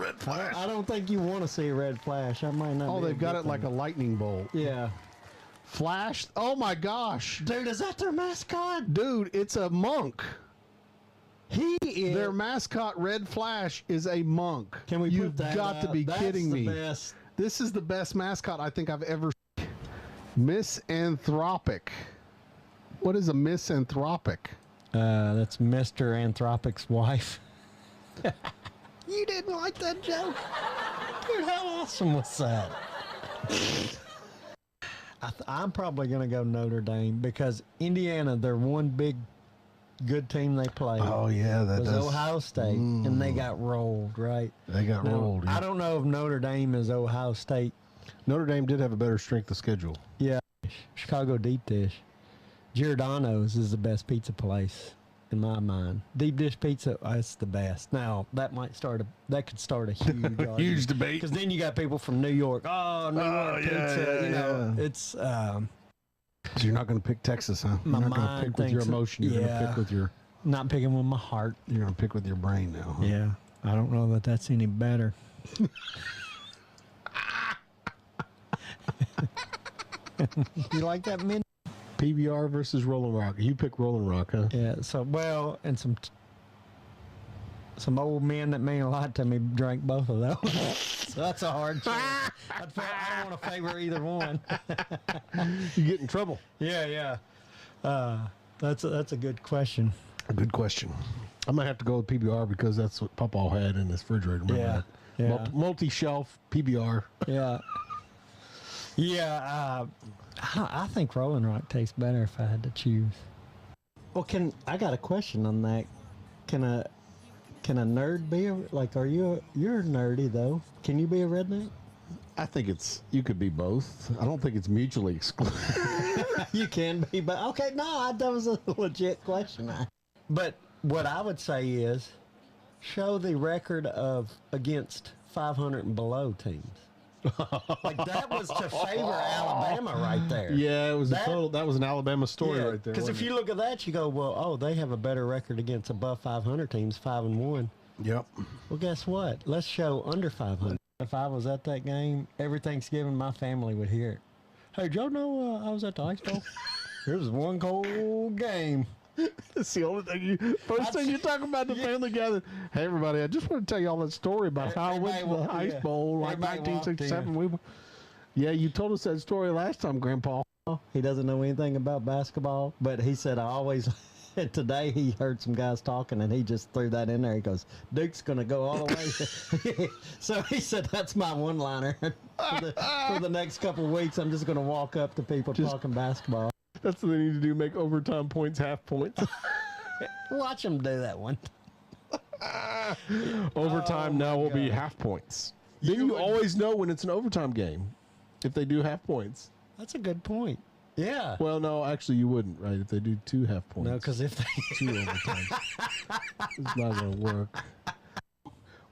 red flash. I don't think you want to see a red flash. I might not. Oh, they've got it like a lightning bolt. Yeah. Flash. Oh my gosh. Dude, is that their mascot? Dude, it's a monk. He is. Their mascot, Red Flash, is a monk. Can we You've put that got out? to be That's kidding the me. Best. This is the best mascot I think I've ever seen. Misanthropic. What is a misanthropic? That's Mr. Anthropic's wife. You didn't like that joke? Dude, how awesome was that? I'm probably going to go Notre Dame because Indiana, they're one big good team they played. Oh, yeah. That was does. Ohio State, and they got rolled, right? They got rolled. Yeah. I don't know if Notre Dame is Ohio State. Notre Dame did have a better strength of schedule. Yeah. Chicago Deep Dish. Giordano's is the best pizza place in my mind. Deep dish pizza, that's the best. Now that could start a huge huge debate. Because then you got people from New York. Oh, New York pizza. It's So you're not going to pick Texas, huh? My You're not going to mind pick with your thinks- emotion. You're going to yeah. pick with your. not picking with my heart. You're going to pick with your brain now. Huh? Yeah, I don't know that that's any better. You like that, Min? PBR versus Rolling Rock. You pick Rolling Rock, huh? Yeah. So and some old men that mean a lot to me drank both of those. So that's a hard choice. I don't want to favor either one. You get in trouble. Yeah. That's a good question. A good question. I might have to go with PBR because that's what Papa had in his refrigerator. Remember that? Yeah. Multi-shelf PBR. Yeah. Yeah. I think Rolling Rock tastes better if I had to choose. Well, I got a question on that. Can a nerd be you're nerdy though? Can you be a redneck? I think you could be both. I don't think it's mutually exclusive. You can be, but okay, no, that was a legit question. But what I would say is, show the record against 500 and below teams. Like that was to favor Alabama right there. Yeah, it was that was an Alabama story right there. Because if you look at that, you go, well, they have a better record against above 500 teams, 5-1. Yep. Well, guess what? Let's show under 500. If I was at that game, every Thanksgiving, my family would hear it. Hey, Joe, know I was at the Ice Bowl? It was one cold game. That's the only thing first thing you talk about the family gathering. Hey, everybody, I just want to tell you all that story about how I went to the Ice Bowl like 1967. Yeah, you told us that story last time, Grandpa. He doesn't know anything about basketball, but he said today he heard some guys talking and he just threw that in there. He goes, Duke's going to go all the way. So he said, that's my one-liner. For the next couple of weeks, I'm just going to walk up to people talking basketball. That's what they need to do, make overtime points half points. Watch them do that one. Overtime now will be half points. Then you always know when it's an overtime game if they do half points. That's a good point. Yeah. Well, no, actually you wouldn't, right? If they do 2 half points. No, because if they 2 overtimes, it's not going to work.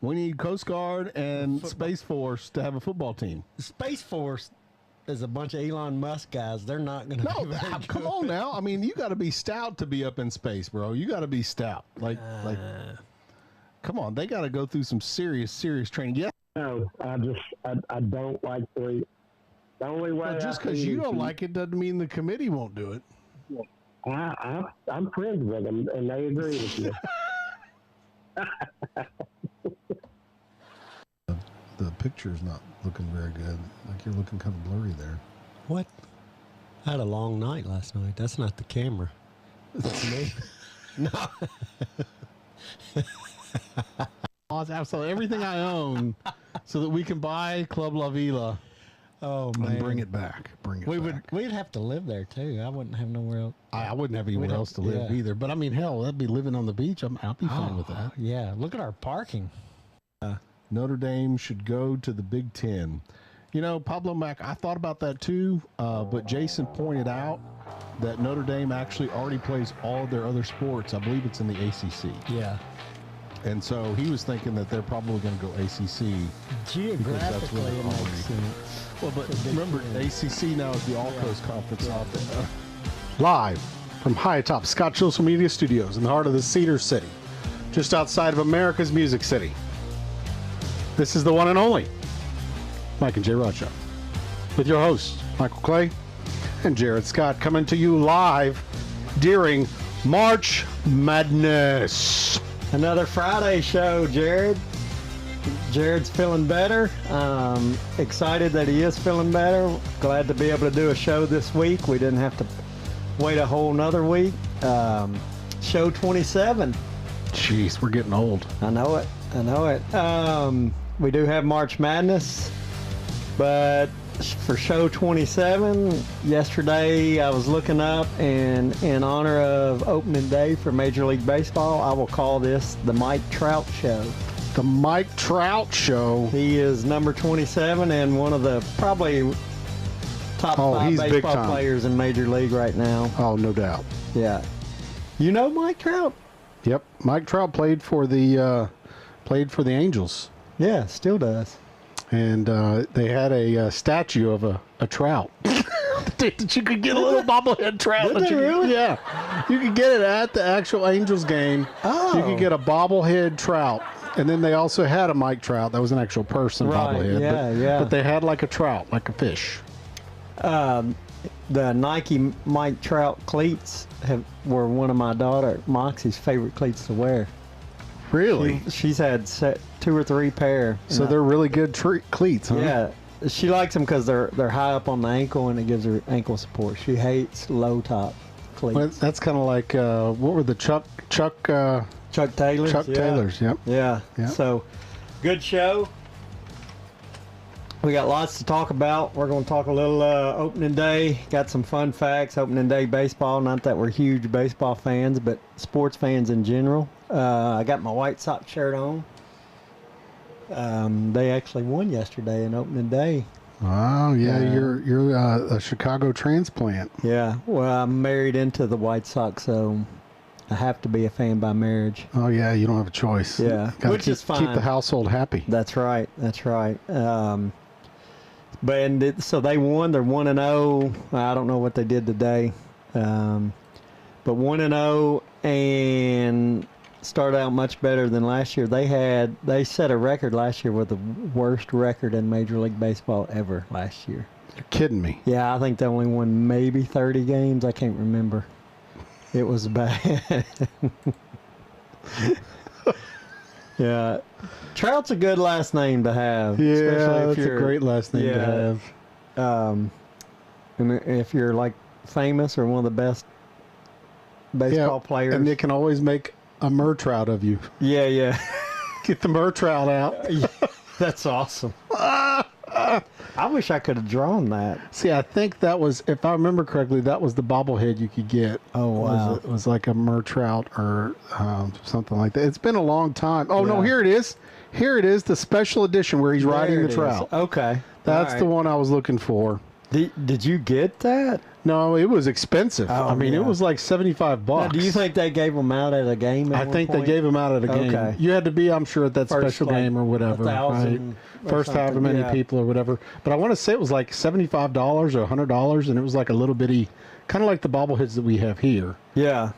We need Coast Guard and Space Force to have a football team. Space Force is a bunch of Elon Musk guys. They're not going to be very good. Come on now. I mean, you got to be stout to be up in space, bro. You got to be stout. Come on. They got to go through some serious training. Yeah. No, I don't like the only way. Well, just because you don't like it doesn't mean the committee won't do it. I'm friends with them, and they agree with you. The picture's not looking very good. Like you're looking kind of blurry there. What? I had a long night last night. That's not the camera. That's me. No. Absolutely everything I own so that we can buy Club La Vila. Oh man! And bring it back. We'd have to live there too. I wouldn't have nowhere else. I wouldn't have anywhere else to live either. But I mean, hell, that'd be living on the beach. I'll be fine with that. Yeah, look at our parking. Notre Dame should go to the Big Ten. You know, Pablo Mac, I thought about that too, but Jason pointed out that Notre Dame actually already plays all of their other sports. I believe it's in the ACC. Yeah. And so he was thinking that they're probably going to go ACC. Geographically, it makes sense. Well, but remember, ACC now is the All-Coast Conference. Live from high atop Scott Social Media Studios in the heart of the Cedar City, just outside of America's Music City. This is the one and only Mike and Jrod Show with your hosts, Michael Clay and Jared Scott, coming to you live during March Madness. Another Friday show, Jared. Jared's feeling better. Excited that he is feeling better. Glad to be able to do a show this week. We didn't have to wait a whole nother week. Show 27. Jeez, we're getting old. I know it. We do have March Madness, but for show 27, yesterday I was looking up, and in honor of opening day for Major League Baseball, I will call this the Mike Trout Show. The Mike Trout Show. He is number 27 and one of the probably top 5 baseball players in Major League right now. Oh, no doubt. Yeah. You know Mike Trout? Yep. Mike Trout played for the Angels. Yeah, still does. And they had a statue of a trout. That you could get a little bobblehead trout. Did they really? Yeah. You could get it at the actual Angels game. Oh. You could get a bobblehead trout. And then they also had a Mike Trout. That was an actual person bobblehead. Yeah. But they had like a trout, like a fish. The Nike Mike Trout cleats were one of my daughter Moxie's favorite cleats to wear. Really? She's had 2 or 3 pair. So they're really good cleats, huh? Yeah, she likes them because they're high up on the ankle and it gives her ankle support. She hates low top cleats. Well, that's kind of like what were the Chuck Taylors. Chuck Taylors, yep. Yeah. So, good show. We got lots to talk about. We're going to talk a little opening day. Got some fun facts. Opening day baseball. Not that we're huge baseball fans, but sports fans in general. I got my White Sox shirt on. They actually won yesterday in opening day. Oh yeah, you're a Chicago transplant. Yeah. Well, I'm married into the White Sox, so I have to be a fan by marriage. Oh yeah, you don't have a choice. Yeah, which is fine. Keep the household happy. That's right. So they won. They're 1-0. I don't know what they did today, but 1-0 and started out much better than last year. They set a record last year with the worst record in Major League Baseball ever last year. You're kidding me. Yeah, I think they only won maybe 30 games. I can't remember. It was bad. Yeah. Trout's a good last name to have. Yeah, especially if that's a great last name to have. And if you're like famous or one of the best baseball players. And they can always make a Trout of you. Yeah. Get the Trout out. That's awesome. I wish I could have drawn that. See, I think that was, if I remember correctly, that was the bobblehead you could get. Oh, wow. It was like a Trout or something like that. It's been a long time. Oh, no, here it is. Here it is, the special edition where he's riding the trout. Okay. That's the one I was looking for. Did you get that? No, it was expensive. Oh, I mean, it was like $75. Now, do you think they gave them out at a game? I think they gave them out at a game. Okay. You had to be, I'm sure, at that special game or whatever. 1,000 or First however many people or whatever. But I want to say it was like $75 or $100, and it was like a little bitty, kind of like the bobbleheads that we have here. Yeah.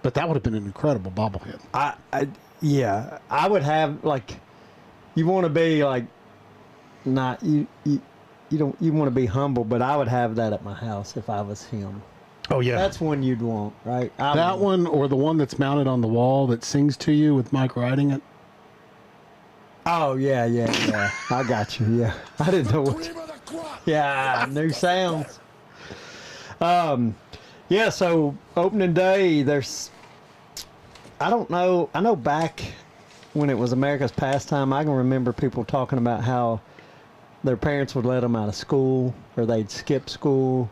But that would have been an incredible bobblehead. I would have, like, you want to be like, not you want to be humble, but I would have that at my house if I was him. Oh yeah, that's one you'd want, right? That one, or the one that's mounted on the wall that sings to you with Mike riding it. Oh yeah. I got you. Yeah, I didn't know what. Yeah, new sounds. Yeah. So opening day, I don't know. I know back when it was America's pastime, I can remember people talking about how their parents would let them out of school, or they'd skip school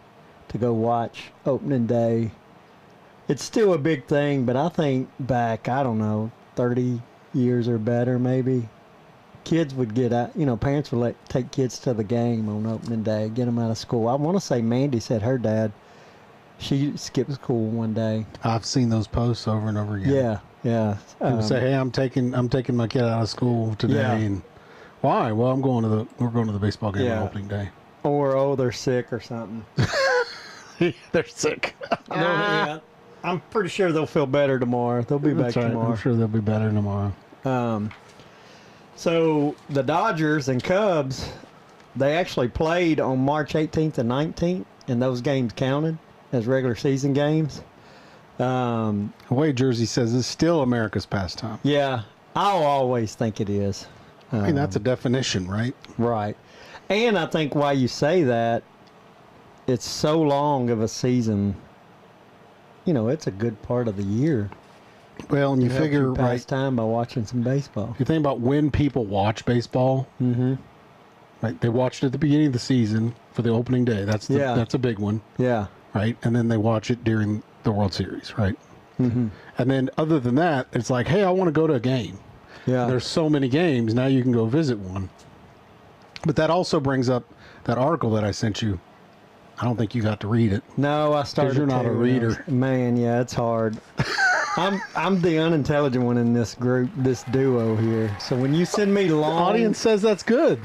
to go watch opening day. It's still a big thing, but I think back, I don't know, 30 years or better maybe, kids would get out, parents would take kids to the game on opening day, get them out of school. I want to say Mandy said her dad, she skipped school one day. I've seen those posts over and over again. Yeah. People say, "Hey, I'm taking my kid out of school today." Yeah. And why? Well, we're going to the baseball game on opening day. Or they're sick or something. They're sick. Yeah. I'm pretty sure they'll feel better tomorrow. They'll be back tomorrow. I'm sure they'll be better tomorrow. So the Dodgers and Cubs, they actually played on March 18th and 19th, and those games counted as regular season games. Away jersey says it's still America's pastime. Yeah, I'll always think it is. I mean, that's a definition, right? Right. And I think why you say that, it's so long of a season. You know, it's a good part of the year. Well, and you Help figure, pass right, time by watching some baseball. you think about when people watch baseball, right? They watched it at the beginning of the season for the opening day. That's a big one, Yeah. right? And then they watch it during the World Series, right? And then other than that, it's like, hey, I want to go to a game. Yeah. There's so many games, now you can go visit one. But that also brings up that article that I sent you. I don't think you got to read it. No, I started. you're not to, a reader. Man, yeah, it's hard. I'm the unintelligent one in this group, this duo here. So when you send me long, Audience says that's good.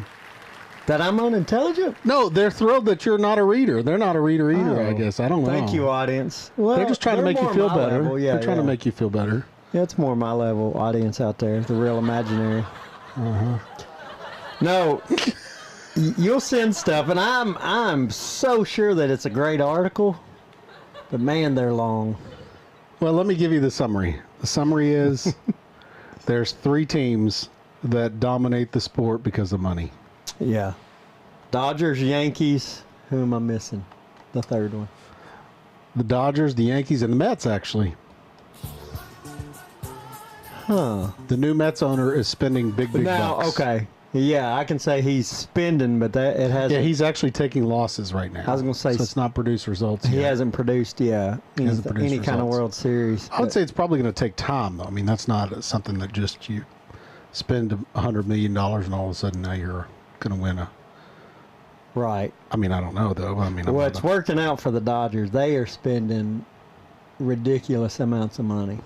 that I'm unintelligent. No, they're thrilled that you're not a reader. They're not a reader either, I Oh, guess. I don't know. Thank you, audience. Well, They're just trying to make you more feel my better. level. Yeah, they're trying to make you feel better. Yeah, it's more my level audience out there, the real imaginary. No, you'll send stuff, and I'm so sure that it's a great article, but man, they're long. Well, let me give you the summary. The summary is there's 3 teams that dominate the sport because of money. Yeah, Dodgers, Yankees. Who am I missing? The third one. The Dodgers, the Yankees, and the Mets, actually. Huh. The new Mets owner is spending big Now, bucks. okay. Yeah, I can say he's spending, but that it hasn't. Yeah, he's actually taking losses right now. I was gonna say so it's not produced results he yet. hasn't produced, hasn't produced any kind of results. World Series. I would say it's probably going to take time, though. I mean, that's not something that just you spend $100 million and all of a sudden now you're going to win a. Right. I mean, I don't know, though. I mean, Well, it's working out for the Dodgers. They are spending ridiculous amounts of money.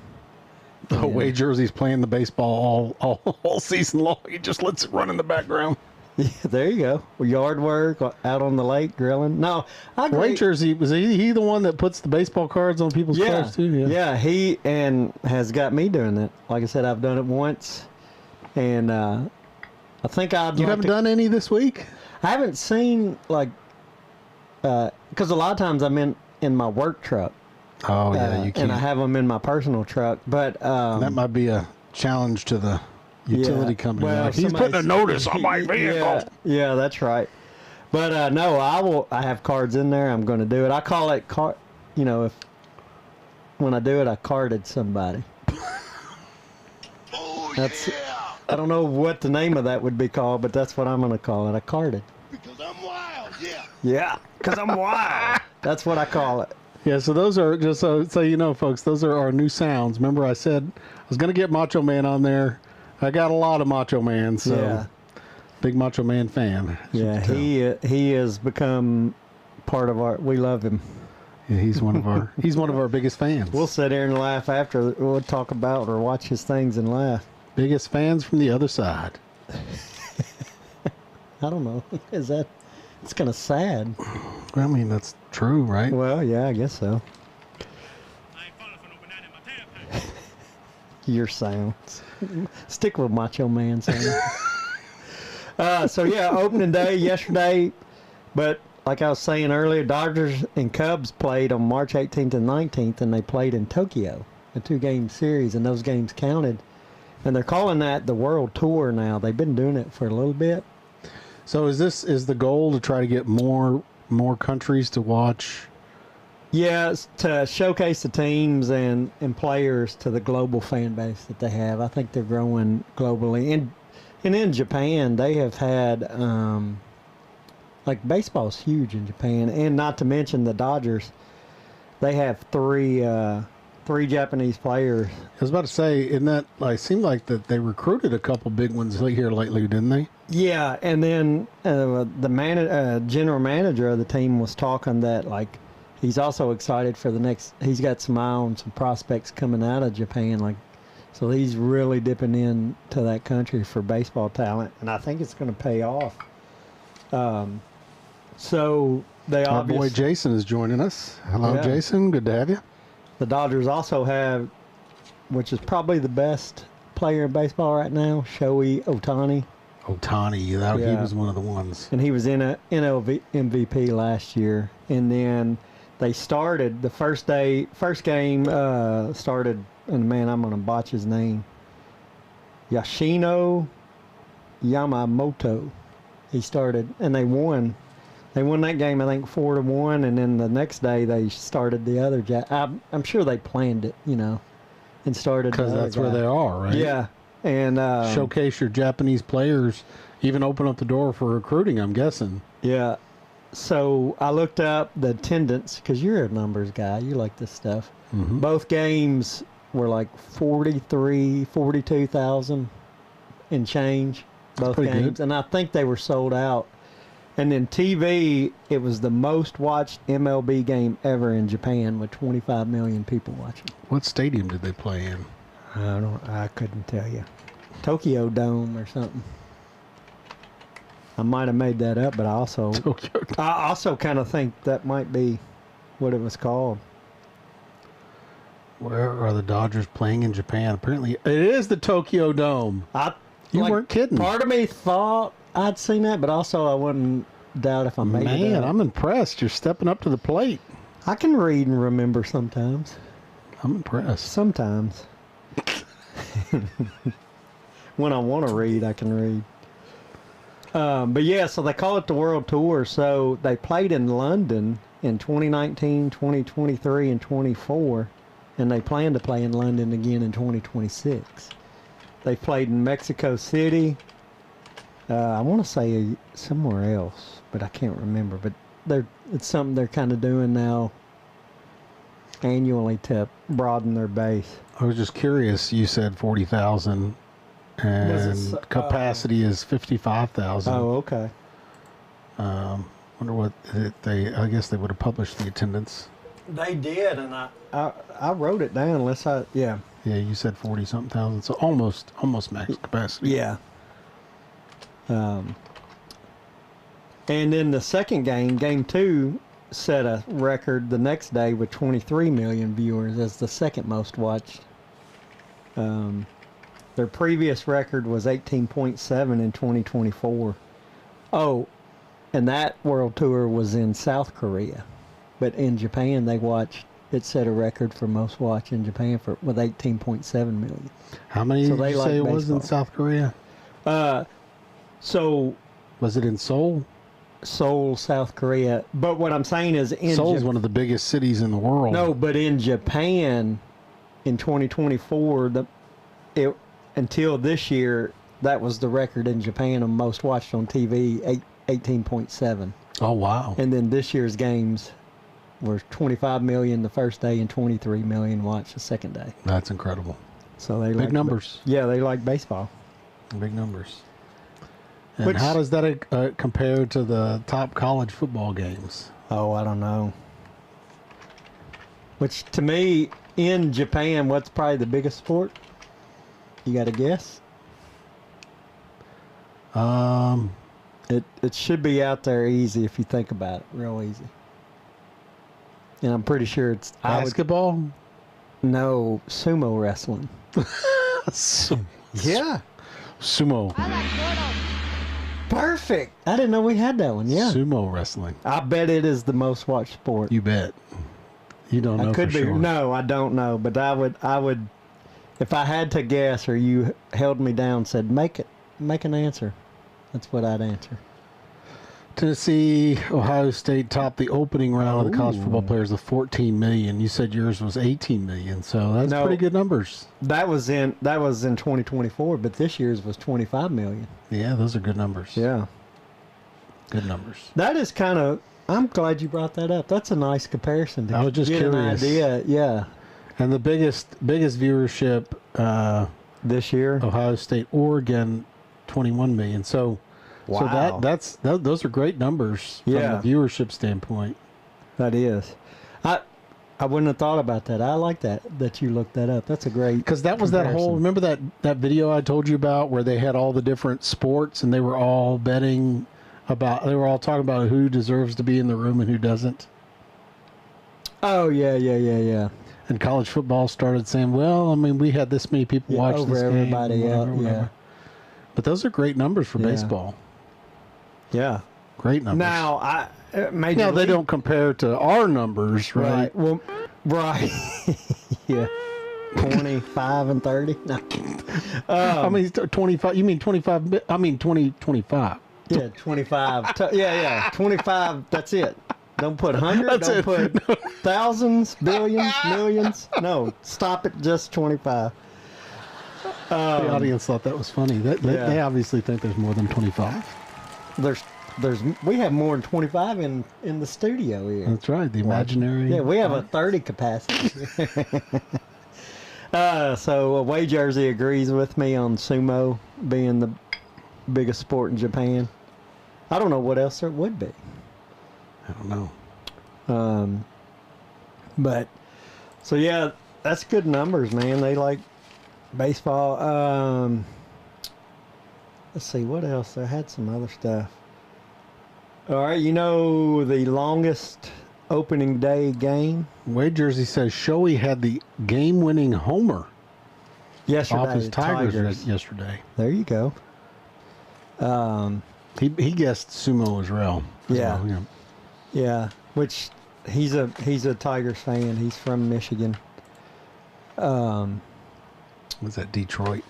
the away jersey's playing the baseball all season long. He just lets it run in the background. Yeah, there you go. Yard work, out on the lake, grilling. No, I agree. Away jersey, was he the one that puts the baseball cards on people's cars, too? Yeah, he and has got me doing that. Like I said, I've done it once, and I think I'd You like haven't to, done any this week? I haven't seen, like, because a lot of times I'm in my work truck. Oh, yeah, you can't. And I have them in my personal truck. But that might be a challenge to the utility company. Well, Like, he's putting a notice on my vehicle. Yeah, that's right. But no, I have cards in there. I'm going to do it. I call it card. You know, when I do it, I carded somebody. That's. I don't know what the name of that would be called, but that's what I'm going to call it. I carded. Because I'm wild, yeah. Yeah, because I'm wild. That's what I call it. Yeah, so those are, just so you know, folks, those are our new sounds. Remember I said I was going to get Macho Man on there. I got a lot of Macho Man, so Yeah. big Macho Man fan. as you Yeah, can tell. he has become part of our. We love him. Yeah, he's one of our biggest fans. We'll sit here and laugh after. We'll talk about or watch his things and laugh. Biggest fans from the other side. I don't know. Is that? It's kind of sad. I mean, that's true, right? Well, yeah, I guess so. Your sounds. Stick with Macho Man sounds. So yeah, opening day yesterday, but like I was saying earlier, Dodgers and Cubs played on March 18th and 19th, and they played in Tokyo, a 2-game series, and those games counted. And they're calling that the World Tour now. They've been doing it for a little bit. So is the goal to try to get more countries to watch? Yeah, it's to showcase the teams and players to the global fan base that they have. I think they're growing globally. And in Japan, they have had, like, baseball's huge in Japan. And not to mention the Dodgers, they have three Japanese players. I was about to say, it seemed like that they recruited a couple big ones here lately, didn't they? Yeah, and then the general manager of the team was talking that, like, he's also excited for the next. He's got some eye on some prospects coming out of Japan, like, so he's really dipping into that country for baseball talent, and I think it's going to pay off. So they Our boy obviously, Jason is joining us. Hello, Yeah. Jason. Good to have you. the Dodgers also have, which is probably the best player in baseball right now, Shohei Ohtani. Ohtani, he Yeah. was one of the ones. And he was in a NL MVP last year. And then they started the first game started, and man, I'm going to botch his name. Yoshino Yamamoto. He started, and they won. They won that game, I think, 4-1, and then the next day they started the other. I'm sure they planned it, and started. Because that's where they are, right? Yeah, and showcase your Japanese players, even open up the door for recruiting, I'm guessing. Yeah. So I looked up the attendance, because you're a numbers guy. You like this stuff. Mm-hmm. Both games were like 42,000 and change. Both pretty games. good. And I think they were sold out. And then TV, it was the most watched MLB game ever in Japan with 25 million people watching. What stadium did they play in? I couldn't tell you. Tokyo Dome or something. I might have made that up, but I also kind of think that might be what it was called. Where are the Dodgers playing in Japan? Apparently, it is the Tokyo Dome. You weren't kidding. Part of me thought I'd seen that, but also I wouldn't doubt if I made it Man, up. I'm impressed. You're stepping up to the plate. I can read and remember sometimes. I'm impressed. Sometimes. When I want to read, I can read. But yeah, so they call it the World Tour. So they played in London in 2019, 2023, and 24. And they plan to play in London again in 2026. They played in Mexico City. I want to say somewhere else, but I can't remember. But it's something they're kind of doing now annually to broaden their base. I was just curious. You said 40,000, and capacity is 55,000. Oh, okay. Wonder what I guess they would have published the attendance. They did, and I wrote it down. Yeah. Yeah, you said 40-something thousand, so almost max capacity. Yeah. And then the second game 2, set a record the next day with 23 million viewers as the second most watched. Their previous record was 18.7 in 2024. Oh, and that world tour was in South Korea. But in Japan, it set a record for most watch in Japan with 18.7 million. How many did you say it was in South Korea? So was it in Seoul? Seoul, South Korea. But what I'm saying is Seoul's one of the biggest cities in the world. No, but in Japan, in 2024, until this year, that was the record in Japan of most watched on TV, 18.7. Oh, wow. And then this year's games were 25 million the first day and 23 million watched the second day. That's incredible. So they big numbers. Yeah, they like baseball. Big numbers. And how does that compare to the top college football games? Oh, I don't know. Which, to me, in Japan, what's probably the biggest sport? You got to guess? It should be out there easy if you think about it, real easy. And I'm pretty sure it's basketball. No, sumo wrestling. Yeah, sumo. I like Jrod. Perfect. I didn't know we had that one. Yeah, sumo wrestling. I bet it is the most watched sport. You bet. You don't know. I could for be. Sure. No, I don't know. But I would, if I had to guess, or you held me down, and said make an answer. That's what I'd answer. Tennessee, Ohio State topped the opening round of the college football players of 14 million. You said yours was 18 million, so that's pretty good numbers. That was in 2024, but this year's was 25 million. Yeah, those are good numbers. Yeah, good numbers. That is kind of. I'm glad you brought that up. That's a nice comparison. I was just get curious. An idea. Yeah. And the biggest viewership this year, Ohio State, Oregon, 21 million. So. Wow. So those are great numbers from a viewership standpoint. That is. I wouldn't have thought about that. I like that you looked that up. That's a great because that was comparison. That whole remember that video I told you about where they had all the different sports and they were all betting about they were all talking about who deserves to be in the room and who doesn't. Oh yeah. and college football started saying, well, I mean, we had this many people watch over this game. everybody, whatever. yeah. But those are great numbers for baseball. Yeah. Great numbers. Now, Now, they don't compare to our numbers, right? Well, right. Yeah. 25 and 30. No. I mean, 25. You mean 25? I mean 2025. Yeah, 25. Yeah. 25. That's it. Don't put hundreds. Don't put thousands, billions, millions. No, stop at just 25. The audience thought that was funny. They obviously think there's more than 25. We have more than 25 in the studio here. That's right. The imaginary. Yeah, we have a 30 capacity. So Away Jersey agrees with me on sumo being the biggest sport in Japan. I don't know what else there would be. I don't know. But so yeah, that's good numbers, man. They like baseball. Let's see what else. I had some other stuff. All right, you know the longest opening day game? Wade Jersey says Shohei had the game-winning homer Yesterday. off his Tigers yesterday. There you go. He guessed sumo as well. Yeah. Yeah, which he's a Tigers fan. He's from Michigan. Was that Detroit?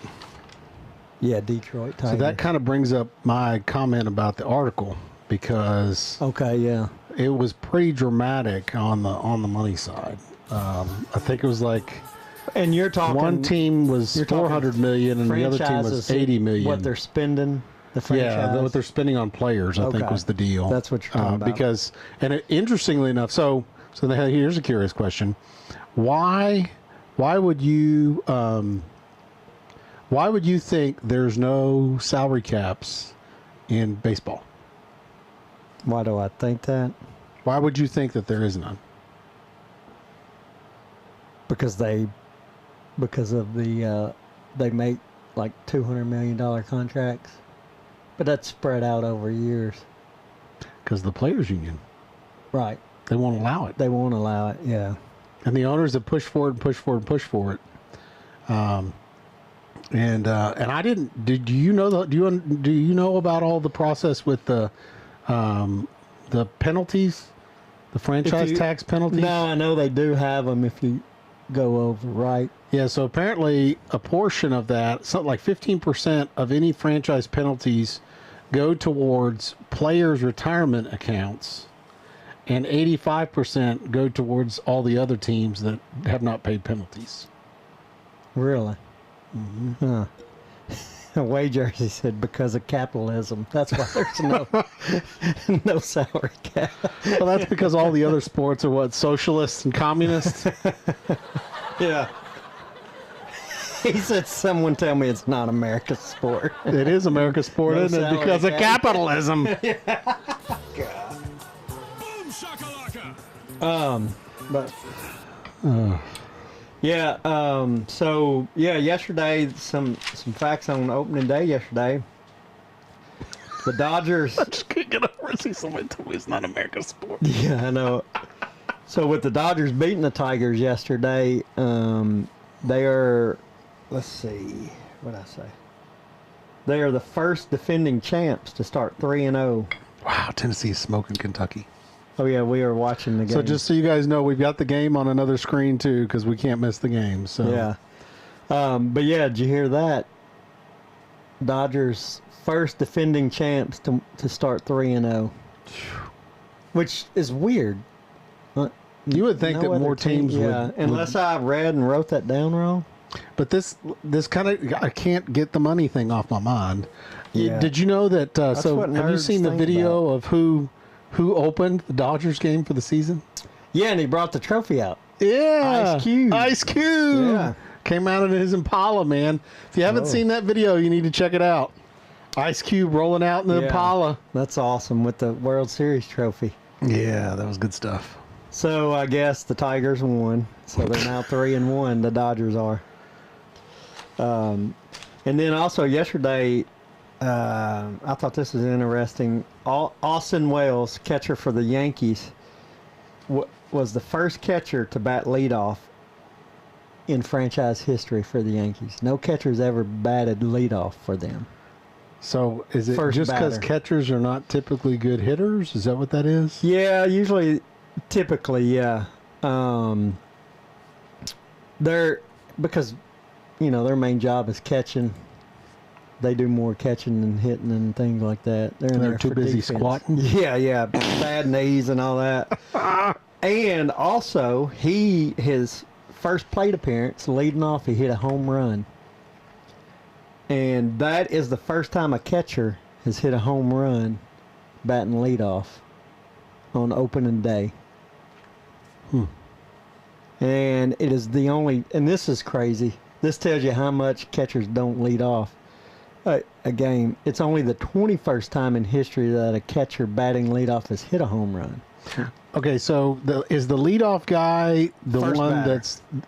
Yeah, Detroit Tigers. So that kind of brings up my comment about the article because it was pretty dramatic on the money side. I think it was like, and you're talking one team was 400 million and the other team was 80 million. What they're spending. The franchise. Yeah, what they're spending on players, I think, was the deal. That's what you're talking about. Because, interestingly enough, here's a curious question: why would you think there's no salary caps in baseball? Why do I think that? Why would you think that there is none? Because they make like $200 million contracts. But that's spread out over years. Because the players' union. Right. They won't allow it. They won't allow it, yeah. And the owners have pushed for it and pushed for it and pushed for it. And I didn't. Do you know about all the process with the penalties, the franchise tax penalties? No, I know they do have them if you go over, right? Yeah, so apparently a portion of that, something like 15% of any franchise penalties go towards players' retirement accounts, and 85% go towards all the other teams that have not paid penalties. Really? Mm-hmm. Huh. Away Jersey said because of capitalism. That's why there's no salary cap. Well, that's because all the other sports are what, socialists and communists? Yeah. He said, someone tell me it's not America's sport. It is America's sport, isn't it? Because of capitalism. Yesterday, some facts on opening day yesterday. The Dodgers. I just couldn't get over it. See somebody told me it's not America's sport. Yeah, I know. So with the Dodgers beating the Tigers yesterday, they are, let's see, what'd I say? They are the first defending champs to start 3-0. Wow, Tennessee is smoking Kentucky. Oh, yeah, we are watching the game. So just so you guys know, we've got the game on another screen, too, because we can't miss the game. So yeah. But, yeah, did you hear that? Dodgers first defending champs to start 3-0, which is weird. You would think that more teams would. Yeah, unless I read and wrote that down wrong. But this kind of, I can't get the money thing off my mind. Yeah. Did you know that? So have you nerds seen the think video of who opened the Dodgers game for the season? Yeah, and he brought the trophy out. Yeah, Ice Cube. Ice Cube. Yeah. Came out in his Impala, man. If you haven't seen that video, you need to check it out. Ice Cube rolling out in the Impala. That's awesome with the World Series trophy. Yeah, that was good stuff. So I guess the Tigers won. So they're now 3-1. The Dodgers are. And then also yesterday, I thought this was interesting. Austin Wells, catcher for the Yankees, was the first catcher to bat leadoff in franchise history for the Yankees. No catcher's ever batted leadoff for them. So is it First just because batter. catchers are not typically good hitters? Is that what that is? Yeah, typically, yeah. They're because their main job is catching. They do more catching than hitting and things like that. They're in They're there too for busy defense. squatting? Yeah, bad knees and all that. And also, his first plate appearance, leading off, he hit a home run. And that is the first time a catcher has hit a home run batting leadoff on opening day. And it is the only, and this is crazy. This tells you how much catchers don't lead off a game. It's only the 21st time in history that a catcher batting leadoff has hit a home run. Okay, so is the leadoff guy the First one batter.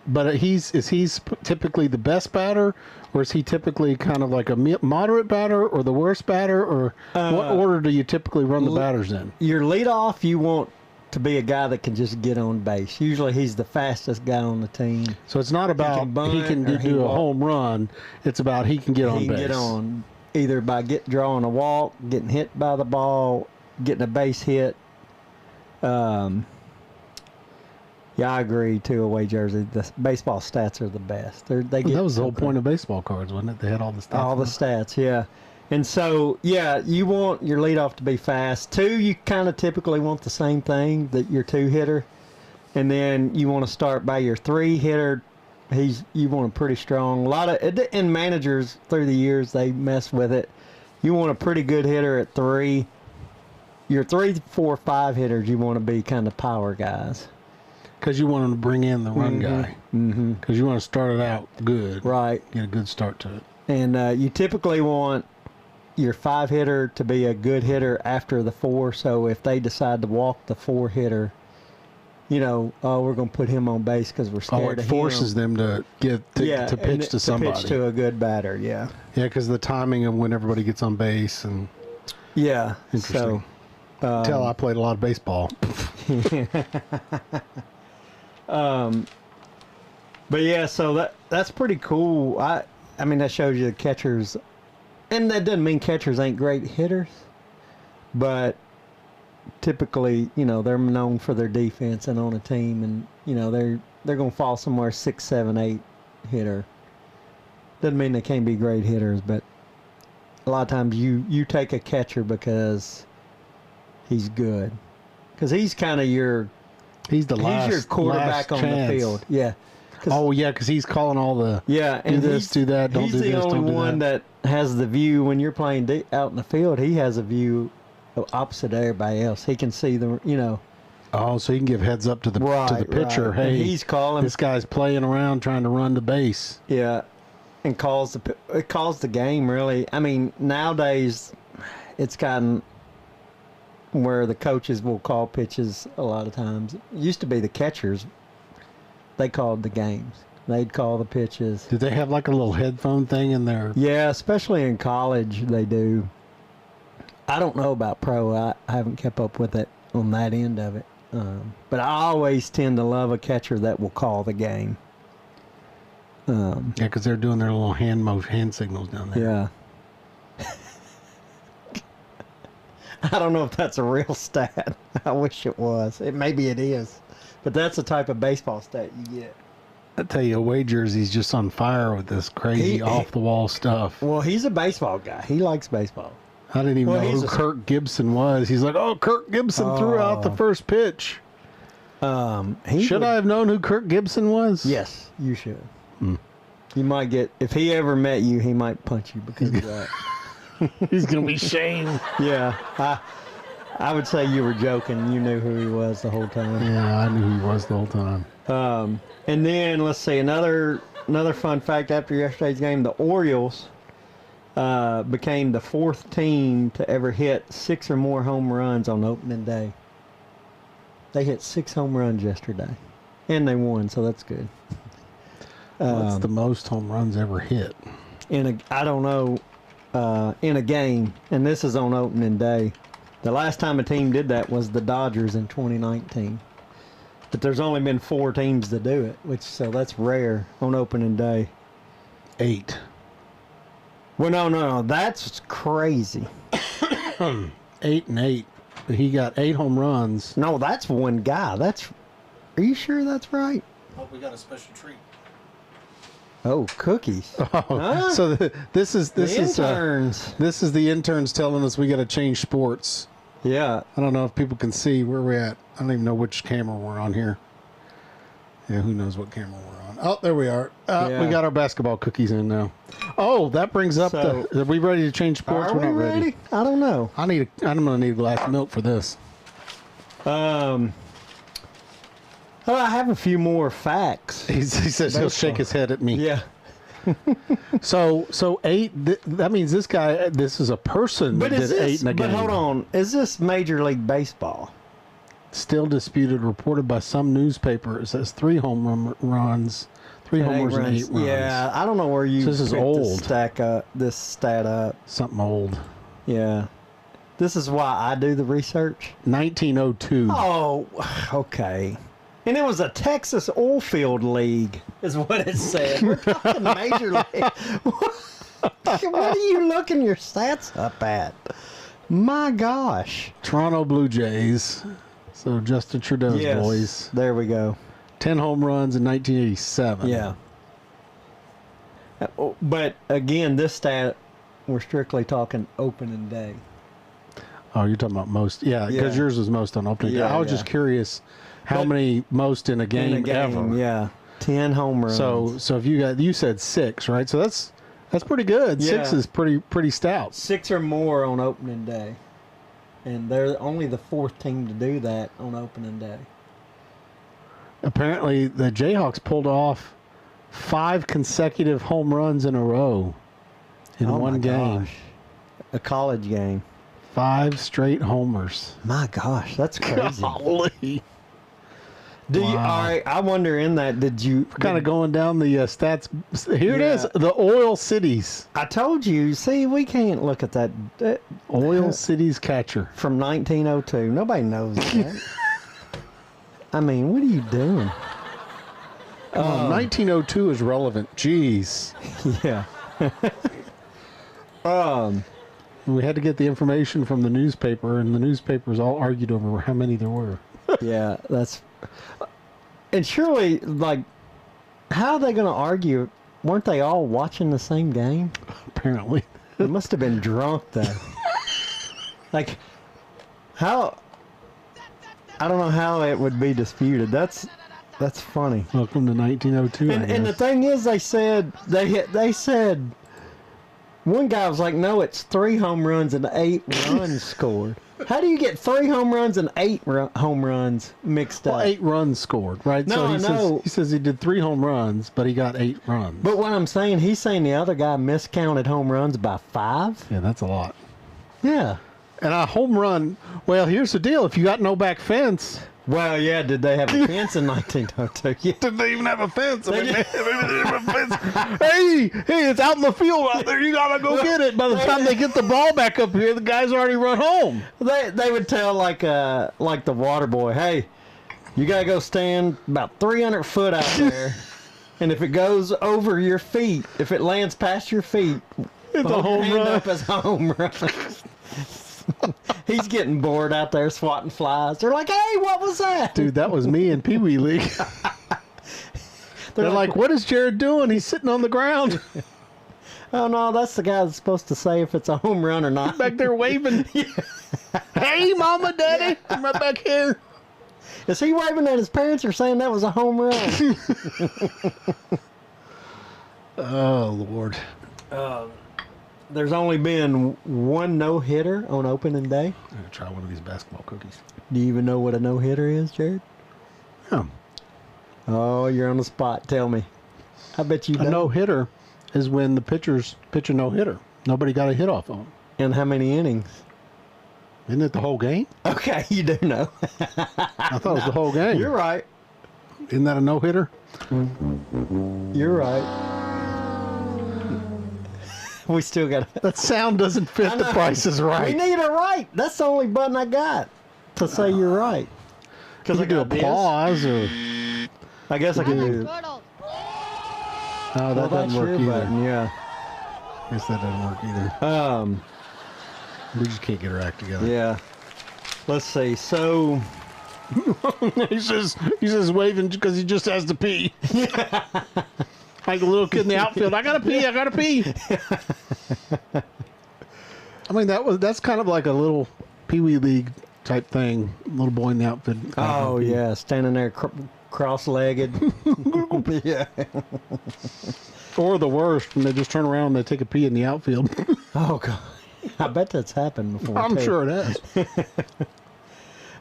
but is he typically the best batter, or is he typically kind of like a moderate batter or the worst batter, or what order do you typically run the batters in? Your leadoff, you want to be a guy that can just get on base. Usually he's the fastest guy on the team. So it's not about he can bunt or he do a walk. home run. It's about he can get on He can base. get on either by drawing a walk, getting hit by the ball, getting a base hit. Yeah, I agree. 2-away jersey. The baseball stats are the best. They get That was the whole point of baseball cards, wasn't it? They had all the stats. all the stats, yeah. And so, yeah, you want your leadoff to be fast. 2, you kind of typically want the same thing, that your 2-hitter. And then you want to start by your 3-hitter. You want a pretty strong. And managers through the years, they mess with it. You want a pretty good hitter at 3. Your 3, 4, 5 hitters, you want to be kind of power guys. Because you want him to bring in the run guy. Because you want to start it out good. Right. Get a good start to it. And you typically want your 5-hitter to be a good hitter after the 4. So if they decide to walk the 4-hitter, we're going to put him on base because we're scared It of forces him. them to pitch to somebody. To pitch to a good batter, yeah. Yeah, because the timing of when everybody gets on base and Yeah. interesting. So, Tell I played a lot of baseball. but yeah, so that's pretty cool. I mean, that shows you the catchers, and that doesn't mean catchers ain't great hitters, but typically, they're known for their defense and on a team, and they're gonna fall somewhere 6, 7, 8 hitter. Doesn't mean they can't be great hitters, but a lot of times you take a catcher because he's good, because he's kind of your He's your quarterback on the field. Yeah. Oh yeah, because he's calling all the and do this, do that, don't do he's this, the only don't do one that has the view when you're playing out in the field. He has a view opposite everybody else. He can see Oh, so you can give heads up to the pitcher. Right. And Hey, he's calling. this guy's playing around trying to run the base. Yeah, and calls the game really. I mean, nowadays it's gotten where the coaches will call pitches a lot of times. It used to be the catchers. They called the games. They'd call the pitches. Did they have like a little headphone thing in there? Yeah, especially in college they do. I don't know about pro. I haven't kept up with it on that end of it. But I always tend to love a catcher that will call the game. Yeah, because they're doing their little hand signals down there. Yeah. I don't know if that's a real stat. I wish it was. Maybe it is. But that's the type of baseball stat you get. I tell you, away jersey's just on fire with this crazy off-the-wall stuff. Well, he's a baseball guy. He likes baseball. I didn't even know who Kirk Gibson was. He's like, oh, Kirk Gibson threw out the first pitch. Should I have known who Kirk Gibson was? Yes, you should. You might get, if he ever met you, he might punch you because of that. He's going to be shamed. Yeah. I would say you were joking. You knew who he was the whole time. Yeah, I knew who he was the whole time. And then, let's see, another fun fact after yesterday's game, the Orioles became the 4th team to ever hit 6 or more home runs on opening day. They hit 6 home runs yesterday. And they won, so that's good. What's the most home runs ever hit? I don't know, in a game, and this is on opening day. The last time a team did that was the Dodgers in 2019. But there's only been 4 teams to do it, so that's rare on opening day. 8. Well, no, that's crazy. 8 and 8. He got 8 home runs. No, that's one guy. Are you sure that's right? Oh, we got a special treat. Oh, cookies. Oh, Huh? so this is Interns. this is the interns telling us we got to change sports. Yeah. I don't know if people can see where we're at. I don't even know which camera we're on here. Yeah, who knows what camera we're on? Oh, there we are. Yeah. We got our basketball cookies in now. Oh, that brings up So- are we ready to change sports? Are we We're not ready? I don't know. I'm gonna need a glass of milk for this. I have a few more facts. He says he'll shake his head at me. Yeah. So 8. That means this guy. This is a person that did 8 in a game. But hold on. Is this Major League Baseball? Still disputed. Reported by some newspaper. It says 3 home runs, 3 homers and 8 runs. Yeah, I don't know where you So this is picked old. this stat up. Something old. Yeah. This is why I do the research. 1902. Oh, okay. And it was a Texas oil field league, is what it said. We're talking Major League. What are you looking your stats up at? My gosh. Toronto Blue Jays. So Justin Trudeau's Yes. boys. There we go. 10 home runs in 1987. Yeah. But again, this stat, we're strictly talking opening day. Oh, you're talking about most. Yeah, because Yeah. yours was most on opening day. Yeah, I was yeah. just curious how But- many most in a game, In a game, ever. yeah. 10 home runs. So if you said 6, right? So that's pretty good. 6 Yeah. is pretty stout. 6 or more on opening day. And they're only the 4th team to do that on opening day. Apparently, the Jayhawks pulled off 5 consecutive home runs in a row in Oh one my game. gosh. A college game. 5 straight homers. My gosh, that's crazy. Golly. Do you? Wow. All right. I wonder. In that, did you? Kind of going down the stats. Here it is. Yeah. The oil cities. I told you. See, we can't look at that Oil cities catcher. from 1902. Nobody knows that. I mean, what are you doing? Come on, 1902 is relevant. Jeez. Yeah. We had to get the information from the newspaper, and the newspapers all argued over how many there were. Yeah. That's. And surely, like, how are they going to argue? Weren't they all watching the same game? Apparently. They must have been drunk though. Like, how? I don't know how it would be disputed. That's funny. Welcome to 1902. And the thing is, they said one guy was like, no, it's 3 home runs and 8 runs scored. How do you get 3 home runs and 8 home runs mixed up? 8 runs scored, right? No, I know. He says he did 3 home runs, but he got 8 runs. But what I'm saying, he's saying the other guy miscounted home runs by 5. Yeah, that's a lot. Yeah. And a home run, well, here's the deal. If you got no back fence. Well, yeah, did they have a fence in 1902? Yeah. Did they even have a fence? I mean, They maybe they didn't have a fence. Hey, it's out in the field out there. You got to go get it. By the time they get the ball back up here, the guy's already run home. They would tell like the water boy, hey, you gotta go stand about 300 foot out there, and if it goes over your feet, if it lands past your feet, It's a hold your home hand run. up as a home run. He's getting bored out there swatting flies. They're like, hey, what was that? Dude, that was me in Pee Wee League. They're like, what is Jared doing? He's sitting on the ground. Oh no, that's the guy that's supposed to say if it's a home run or not. Back there waving. Hey, Mama, Daddy. I'm right back here. Is he waving at his parents or saying that was a home run? Oh, Lord. There's only been 1 no-hitter on opening day. I'm going to try one of these basketball cookies. Do you even know what a no-hitter is, Jared? Yeah. Oh, you're on the spot. Tell me. I bet you A know. no-hitter is when the pitchers pitch a no-hitter. Nobody got a hit off of them. And how many innings? Isn't it the whole game? Okay, you do know. I thought it was the whole game. You're right. Isn't that a no-hitter? You're right. We still got That sound doesn't fit the Price is We Right. need a right. That's the only button I got to say you're right. Because You I could do got this. applause or I guess I can do. Turtle. oh, that Well, doesn't that's work your either. button, yeah. I guess that doesn't work either. We just can't get her act together. Yeah. Let's see. So, he's just waving because he just has to pee. Like a little kid in the outfield. I gotta pee. I gotta pee. I mean, that's kind of like a little Pee Wee League type thing. Little boy in the outfit. oh yeah, standing there cross-legged. Yeah. Or the worst, when they just turn around and they take a pee in the outfield. Oh god, I bet that's happened before. I'm too. sure it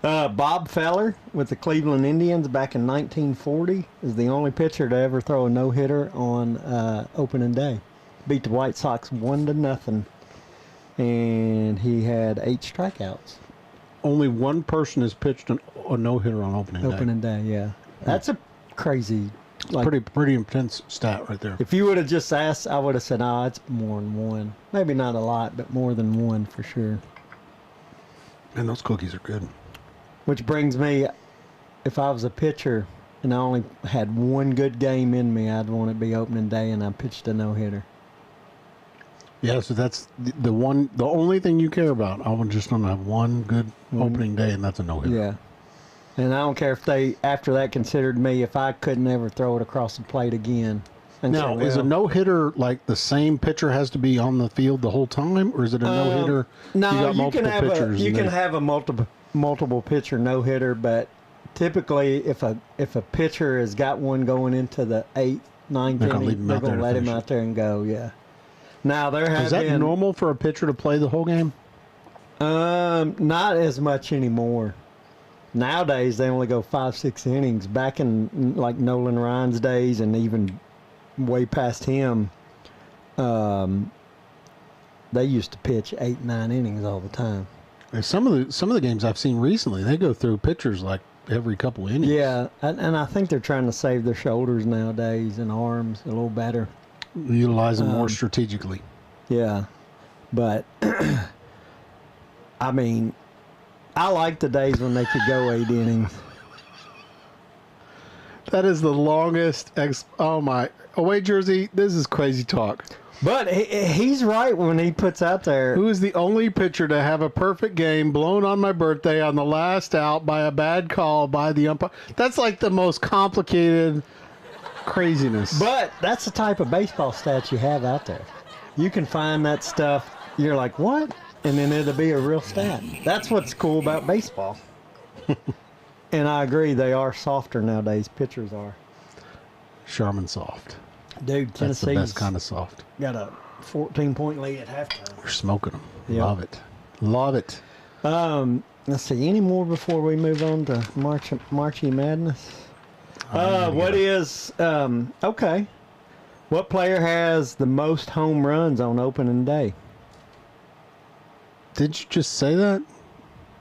has. Bob Feller with the Cleveland Indians back in 1940 is the only pitcher to ever throw a no-hitter on opening day. Beat the White Sox 1-0, and he had 8 strikeouts. Only one person has pitched a no-hitter on opening day. Opening day, yeah. That's a crazy. Like, Pretty intense stat right there. if you would have just asked, I would have said, "Oh, it's more than one. Maybe not a lot, but more than one for sure." And those cookies are good. Which brings me, if I was a pitcher and I only had one good game in me, I'd want it to be opening day, and I pitched a no-hitter. Yeah, so that's the only thing you care about. I would just want to have one good opening day, and that's a no-hitter. Yeah. And I don't care if they, after that, considered me if I couldn't ever throw it across the plate again. And Now, so, is a no-hitter like the same pitcher has to be on the field the whole time, or is it a no-hitter? No, you can have pitchers you and can they- have a multiple pitcher no hitter, but typically if a pitcher has got one going into the 8th, 9th They're gonna leave inning, him they're out there going to to let him finish out there and go. Yeah. Now there have Is that been normal for a pitcher to play the whole game? not as much anymore. Nowadays they only go 5-6 innings. Back in like Nolan Ryan's days and even way past him, they used to pitch 8-9 innings all the time. And some of the games I've seen recently, they go through pitchers like every couple innings. Yeah, and I think they're trying to save their shoulders nowadays and arms a little better. Utilize them more strategically. Yeah, but I mean, I like the days when they could go 8 innings. That is the longest. Oh my! Away jersey. This is crazy talk. But he's right when he puts out there. Who is the only pitcher to have a perfect game blown on my birthday on the last out by a bad call by the umpire? That's like the most complicated craziness. But that's the type of baseball stats you have out there. You can find that stuff. You're like, what? And then it'll be a real stat. That's what's cool about baseball. And I agree, they are softer nowadays. Pitchers are. Charmin soft. Dude, That's the Tennessee's best kind of soft. got a 14-point lead at halftime. We're smoking them. Yep. Love it. Love it. Let's see, any more before we move on to Marchy Madness? Okay. What player has the most home runs on opening day? Did you just say that?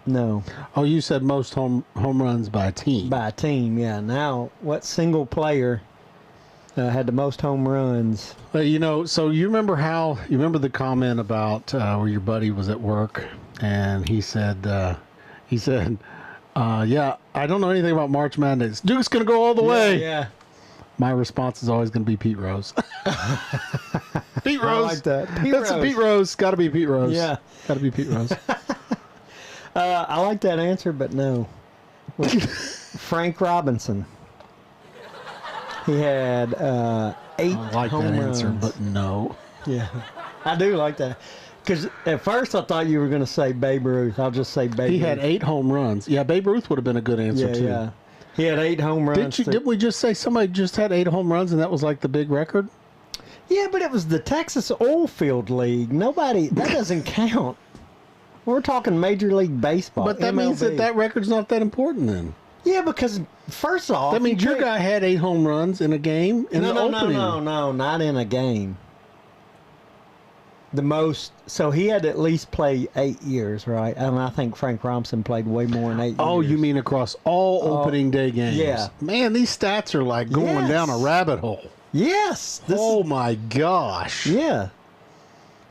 No, Oh, you said most home runs by a team. by a team, yeah. Now, what single player had the most home runs? So you remember the comment about where your buddy was at work and he said, yeah, I don't know anything about March Madness. Duke's going to go all the way. Yeah. My response is always going to be Pete Rose. Pete Rose. I like that. That's a Pete Rose. Got to be Pete Rose. Yeah. Got to be Pete Rose. I like that answer, but no. Frank Robinson. He had 8 I like home that runs. answer, but no. Yeah, I do like that. Because at first I thought you were going to say Babe Ruth. I'll just say Babe Ruth. He had 8 home runs. Yeah, Babe Ruth would have been a good answer, Yeah, too. yeah. He had 8 home runs. Didn't we just say somebody just had 8 home runs and that was like the big record? Yeah, but it was the Texas Oilfield League. That doesn't count. We're talking Major League Baseball. But that means MLB. that record's not that important then. Yeah, because first off... That means your guy had 8 home runs in a game in the opening. No, not in a game. The most... So he had to at least play 8 years, right? And I think Frank Robinson played way more than 8 years. Oh, you mean across all opening day games? yeah. Man, these stats are like going Yes. down a rabbit hole. Yes! Oh my gosh. Yeah.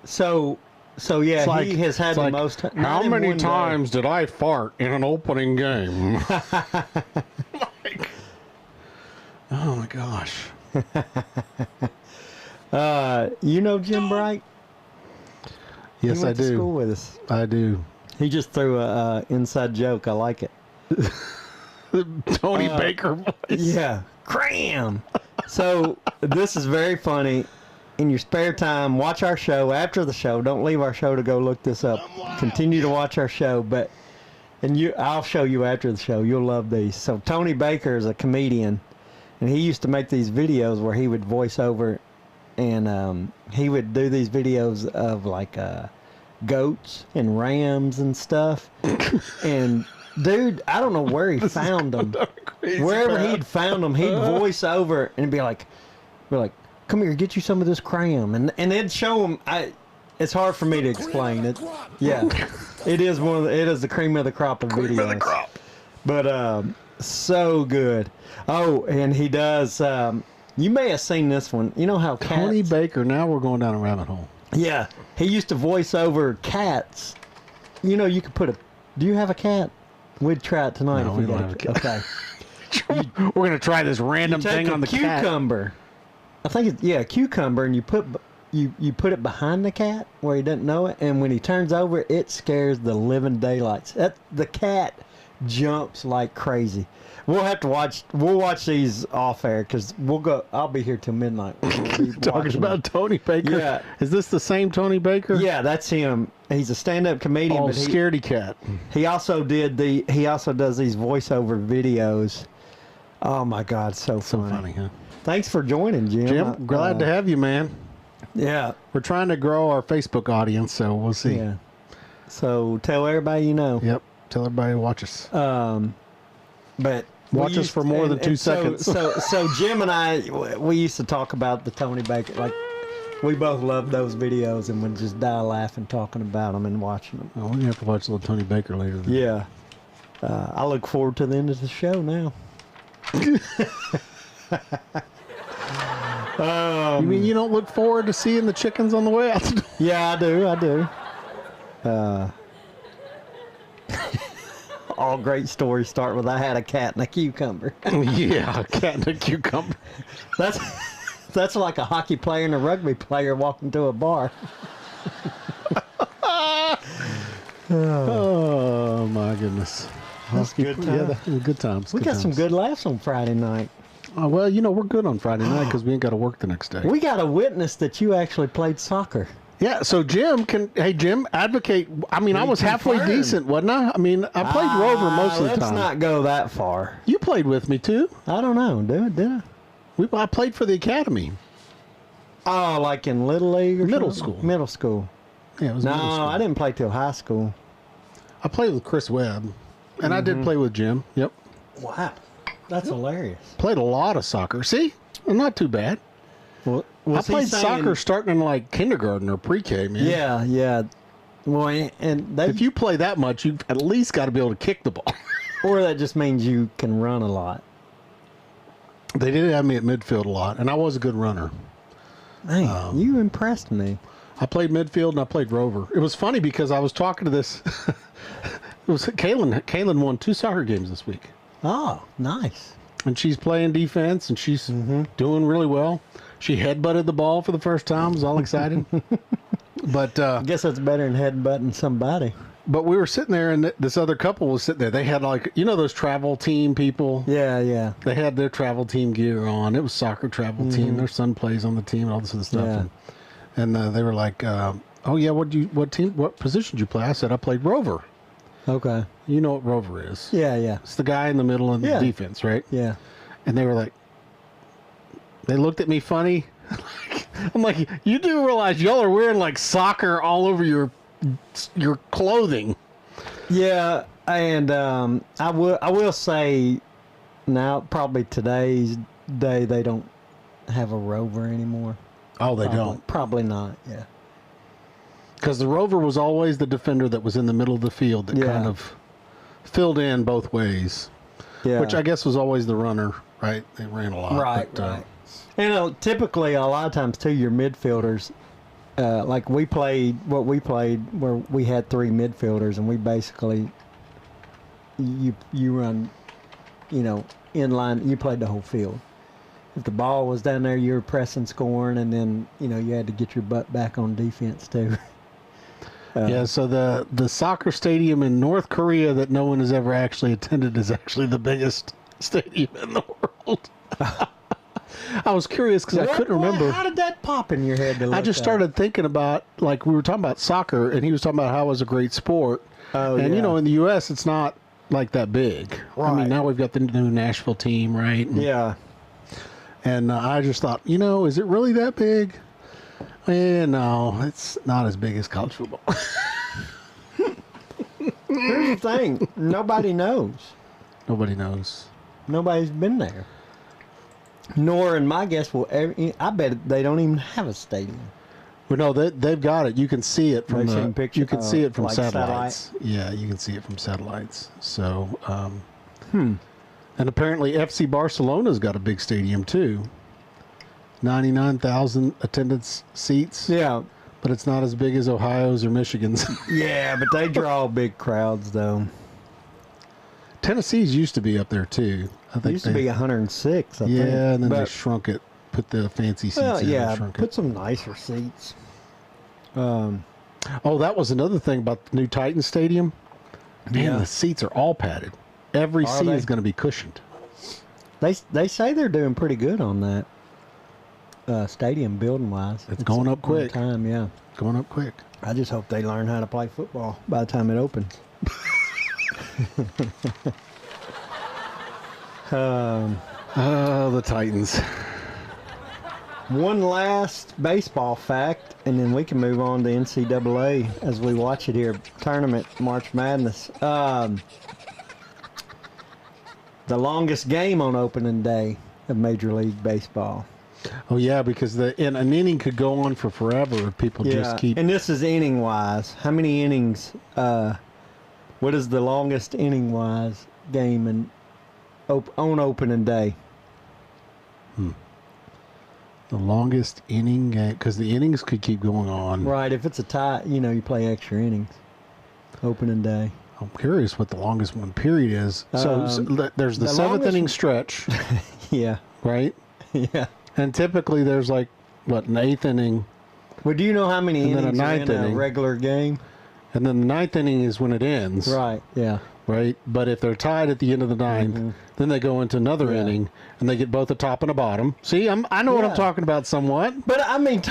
So So yeah, It's like- he has had it's the like, most. How not in many one day. times did I fart in an opening game? Like, oh my gosh. You know Jim Bright? Yes, he went I to do. school with us. I do. He just threw a inside joke. I like it. Tony Baker voice. Yeah, cram. So this is very funny. In your spare time, watch our show after the show. Don't leave our show to go look this up. Continue to watch our show, I'll show you after the show. You'll love these. So Tony Baker is a comedian, and he used to make these videos where he would voice over, and he would do these videos of like goats and rams and stuff. And dude, I don't know where he found them. Wherever he'd found them, he'd voice over and be like, "Come here, get you some of this cram," and it'd show him. It's hard for me to explain it. Yeah, it is it is the cream of the crop of videos. Cream of the crop. But so good. Oh, and he does. You may have seen this one. You know how Tony cats. Baker. Now we're going down a rabbit hole. Yeah, he used to voice over cats. You know, you could put a. Do you have a cat? We'd try it tonight. No, if we you don't got have a cat. Okay. We're gonna try this random Take thing a on the cat. cucumber. I think it's a cucumber, and you put it behind the cat where he doesn't know it, and when he turns over, it scares the living daylights. The cat jumps like crazy. We'll have to watch. We'll watch these off air because we'll go. I'll be here till midnight. We'll be Talking watching about Tony Baker. Yeah. Is this the same Tony Baker? Yeah, that's him. He's a stand-up comedian. Oh, but scaredy cat. he also does these voiceover videos. Oh my God, so Funny, huh? Thanks for joining, Jim. Jim, glad to have you, man. Yeah, We're trying to grow our Facebook audience, so we'll see. yeah. So tell everybody you know. Yep. Tell everybody to watch us. But Watch us for more than 2 seconds. So Jim and I, we used to talk about the Tony Baker. Like, we both loved those videos and would just die laughing talking about them and watching them. Oh, we're gonna have to watch a little Tony Baker later. Then. Yeah. I look forward to the end of the show now. You mean you don't look forward to seeing the chickens on the way out the door? Yeah, I do. All great stories start with I had a cat and a cucumber. Yeah, a cat and a cucumber. That's like a hockey player and a rugby player walking to a bar. Oh my goodness. That's good Yeah, time. that was good times. We got some good laughs on Friday night. Oh, well, we're good on Friday night because we ain't got to work the next day. We got a witness that you actually played soccer. Yeah, so Jim advocate. I mean, I was halfway confirm. decent, wasn't I? I mean, I played Rover most of the time. Let's not go that far. You played with me too. I don't know, did I? I played for the academy. Oh, like in Little League or Middle something? school. Middle school. Yeah, it was middle No, school. I didn't play till high school. I played with Chris Webb, and I did play with Jim. Yep, Wow. That's hilarious. played a lot of soccer. See, not too bad. Well, I played soccer starting in like kindergarten or pre-K, man. Yeah. Well, and they, If you play that much, you've at least got to be able to kick the ball. or that just means you can run a lot. They did have me at midfield a lot, and I was a good runner. Man, you impressed me. I played midfield and I played Rover. It was funny because I was talking to this. It was Kaylin. Kaylin won 2 soccer games this week, Oh, nice. and she's playing defense and she's doing really well. She headbutted the ball for the first time. Was all excited. But I guess that's better than headbutting somebody. but we were sitting there, and this other couple was sitting there. They had like those travel team people. Yeah. They had their travel team gear on. It was soccer travel team. Their son plays on the team and all this other stuff. Yeah. And they were like, "Oh yeah, what position did you play?" I said, "I played Rover." Okay. You know what Rover is? Yeah. It's the guy in the middle of the Yeah. defense, right? Yeah. And they were like, they looked at me funny. I'm like, you do realize y'all are wearing like soccer all over your clothing. Yeah, and I will say now probably today's day they don't have a Rover anymore. Oh, they don't. Probably not. Yeah. Because the Rover was always the defender that was in the middle of the field that Yeah. kind of filled in both ways, Yeah. which I guess was always the runner, right? They ran a lot. Right. but, Right. Typically a lot of times too, your midfielders like we played where we had 3 midfielders, and we basically you run, inline. You played the whole field. If the ball was down there, you were pressing, scoring, and then you had to get your butt back on defense too. Yeah, so the soccer stadium in North Korea that no one has ever actually attended is actually the biggest stadium in the world. I was curious because I couldn't remember. How did that pop in your head? I just started thinking about, like, we were talking about soccer, and he was talking about how it was a great sport. Oh, and, yeah. in the U.S., it's not, like, that big. I mean, Right. now we've got the new Nashville team, right? Yeah. And I just thought, is it really that big? No, it's not as big as college football. Here's the thing: nobody knows. Nobody knows. Nobody's been there. Nor, in my guess, I bet they don't even have a stadium. Well, no, they've got it. You can see it from They've seen pictures, you can see it from like satellites. Yeah, you can see it from satellites. So, and apparently FC Barcelona's got a big stadium too. 99,000 attendance seats. Yeah. But it's not as big as Ohio's or Michigan's. Yeah, but they draw big crowds, though. Tennessee's used to be up there too. I think It used to be 106, I think. Yeah, and then they But- shrunk it. Put the fancy seats Well, in yeah, and shrunk put it. some nicer seats. Oh, that was another thing about the new Titan Stadium. Man, Yeah. the seats are all padded. Every Are seat they? is going to be cushioned. They say they're doing pretty good on that stadium building wise. It's going up on quick. time, yeah. Going up quick. I just hope they learn how to play football by the time it opens. Oh, the Titans. One last baseball fact, and then we can move on to NCAA as we watch it here. Tournament, March Madness. The longest game on opening day of Major League Baseball. Oh, yeah, because an inning could go on for forever if people just keep... And this is inning-wise. How many innings? What is the longest inning-wise game on opening day? The longest inning game, because the innings could keep going on. Right, if it's a tie, you play extra innings. Opening day. I'm curious what the longest one period is. So there's the the seventh longest- inning stretch, Yeah, right? yeah. And typically there's like, an eighth inning, Well, do you know how many And then a innings are ninth in a inning. regular game? and then the ninth inning is when it ends. Right, yeah. Right? But if they're tied at the end of the ninth, then they go into another Yeah. inning, and they get both a top and a bottom. See, I know what I'm Yeah. talking about somewhat. But, I mean,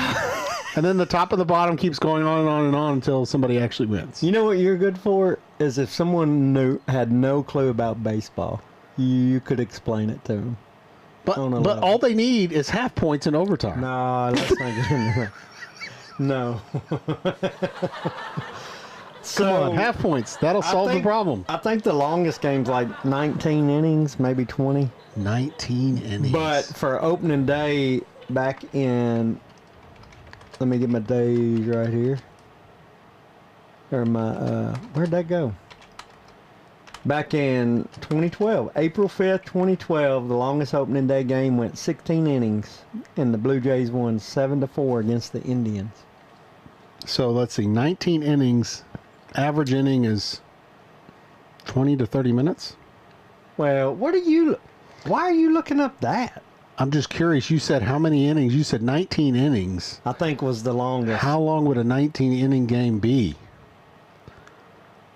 And then the top and the bottom keeps going on and on and on until somebody actually wins. you know what you're good for? Is if someone had no clue about baseball, you could explain it to them. But on a but level. all they need is half points in overtime. No, let's not get into that. No. Come on, half points. That'll solve the problem. I think the longest game's like 19 innings, maybe 20. 19 innings. But for opening day back in, let me get my days right here. Or my, where'd that go? Back in 2012, April 5th, 2012, the longest opening day game went 16 innings, and the Blue Jays won 7-4 against the Indians. So let's see, 19 innings. Average inning is 20 to 30 minutes. Well, why are you looking up that? I'm just curious. You said how many innings? You said 19 innings. I think was the longest. How long would a 19 inning game be?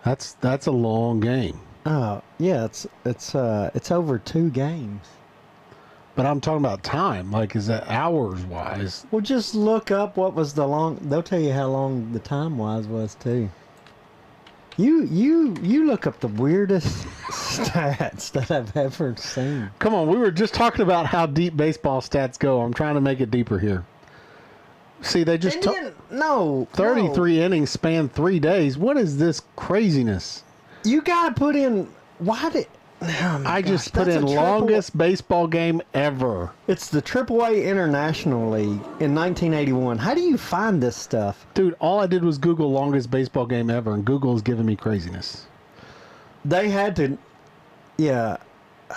That's a long game. Oh, yeah, it's over 2 games. But I'm talking about time. Like, is that hours wise? Well, just look up what was they'll tell you how long the time was too. You look up the weirdest stats that I've ever seen. Come on, we were just talking about how deep baseball stats go. I'm trying to make it deeper here. See, they just took No, 33 innings span 3 days. What is this craziness? You gotta put in. Why did? Oh my I gosh, just put that's in a triple- longest baseball game ever. It's the AAA International League in 1981. How do you find this stuff? Dude, all I did was Google longest baseball game ever, and Google's giving me craziness. They had to. Yeah.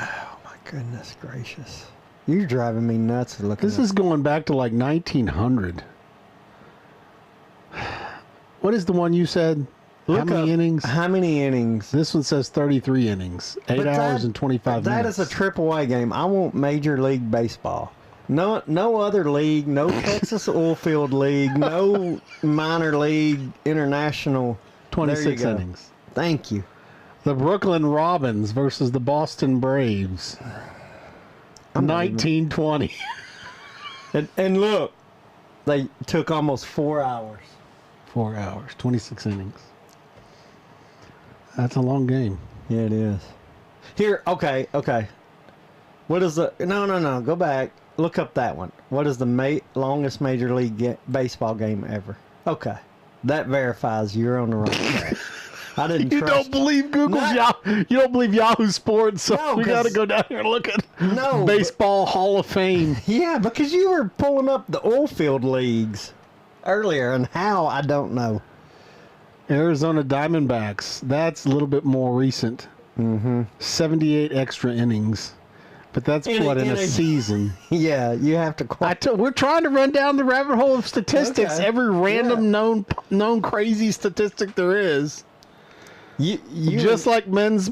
Oh my goodness gracious! You're driving me nuts looking. This at is going back to like 1900. What is the one you said? How many innings? How many innings? This one says 33 innings, 8 hours and 25 minutes. That is a AAA game. I want Major League Baseball. No other league. No Texas Oilfield League. No minor league international. 26 innings. Thank you. The Brooklyn Robins versus the Boston Braves. 1920. And look, they took almost 4 hours. 4 hours, 26 innings. That's a long game. Yeah, it is. Here, okay. What is the... No, go back. Look up that one. What is the longest Major League Baseball game ever? Okay. That verifies you're on the right track. I didn't You trust don't believe Google's Yahoo. You don't believe Yahoo Sports, so No, we got to go down here and look at Baseball Hall of Fame. Yeah, because you were pulling up the oilfield leagues earlier, and how, I don't know. Arizona Diamondbacks. That's a little bit more recent. 78 extra innings. But that's in a season. Yeah, you have to... We're trying to run down the rabbit hole of statistics. Okay. Every random known crazy statistic there is. You just like men's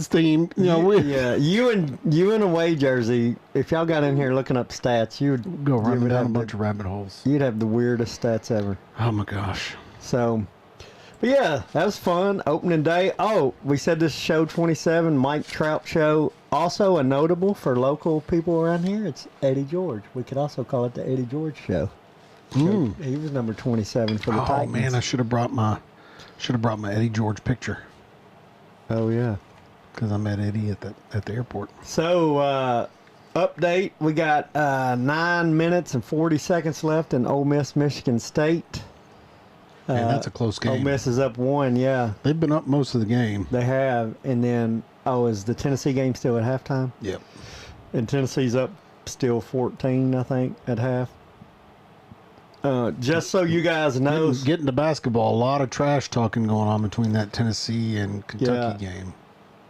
team. You in a away jersey. If y'all got in here looking up stats, you would go running down a bunch of rabbit holes. You'd have the weirdest stats ever. Oh my gosh. So, but yeah, that was fun. Opening day. Oh, we said this show 27, Mike Trout show. Also a notable for local people around here. It's Eddie George. We could also call it the Eddie George show. He was number 27 for the Titans. Oh man, I should have brought my Eddie George picture. Oh yeah, because I met Eddie at the airport. So update: we got 9 minutes and 40 seconds left in Ole Miss Michigan State. Man, that's a close game. Ole Miss is up 1. Yeah, they've been up most of the game. They have, and then is the Tennessee game still at halftime? Yep. And Tennessee's up still 14, I think, at half. Just so you guys know, getting to basketball, a lot of trash talking going on between that Tennessee and Kentucky game.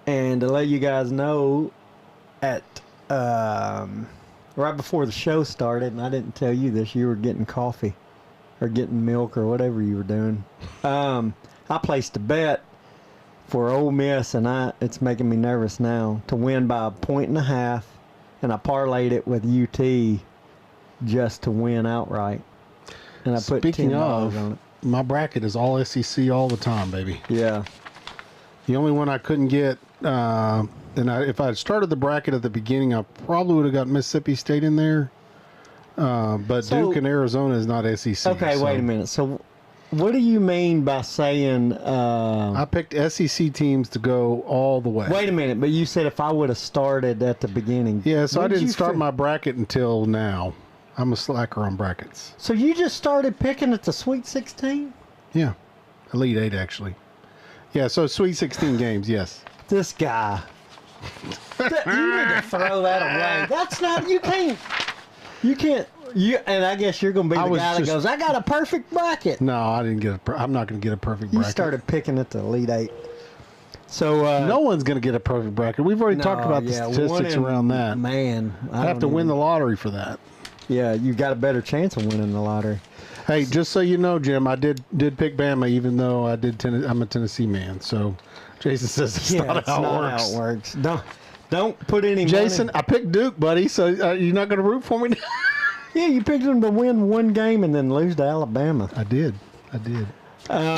And to let you guys know, at right before the show started, and I didn't tell you this, you were getting coffee or getting milk or whatever you were doing. I placed a bet for Ole Miss, and it's making me nervous now, to win by 1.5, and I parlayed it with UT just to win outright. And I put $10 on it. My bracket is all SEC all the time, baby. Yeah. The only one I couldn't get, if I had started the bracket at the beginning, I probably would have got Mississippi State in there. But Duke and Arizona is not SEC. Okay, wait a minute. So what do you mean by saying... I picked SEC teams to go all the way. Wait a minute, but you said if I would have started at the beginning. Yeah, so I didn't start my bracket until now. I'm a slacker on brackets. So you just started picking at the Sweet 16? Yeah. Elite 8, actually. Yeah, so Sweet 16 games, yes. This guy. You need to throw that away. That's not... You can't... And I guess you're going to be the guy that goes, I got a perfect bracket. No, I didn't get I'm not going to get a perfect bracket. You started picking at the Elite 8. So no one's going to get a perfect bracket. We've already talked about the statistics around that. Man. I have to win the lottery for that. Yeah, you got a better chance of winning the lottery. Hey, just so you know, Jim, I did pick Bama, even though I'm a Tennessee man. So Jason says it's not how it works. Don't put any Jason, money. I picked Duke, buddy, so you're not going to root for me? Yeah, you picked them to win one game and then lose to Alabama. I did.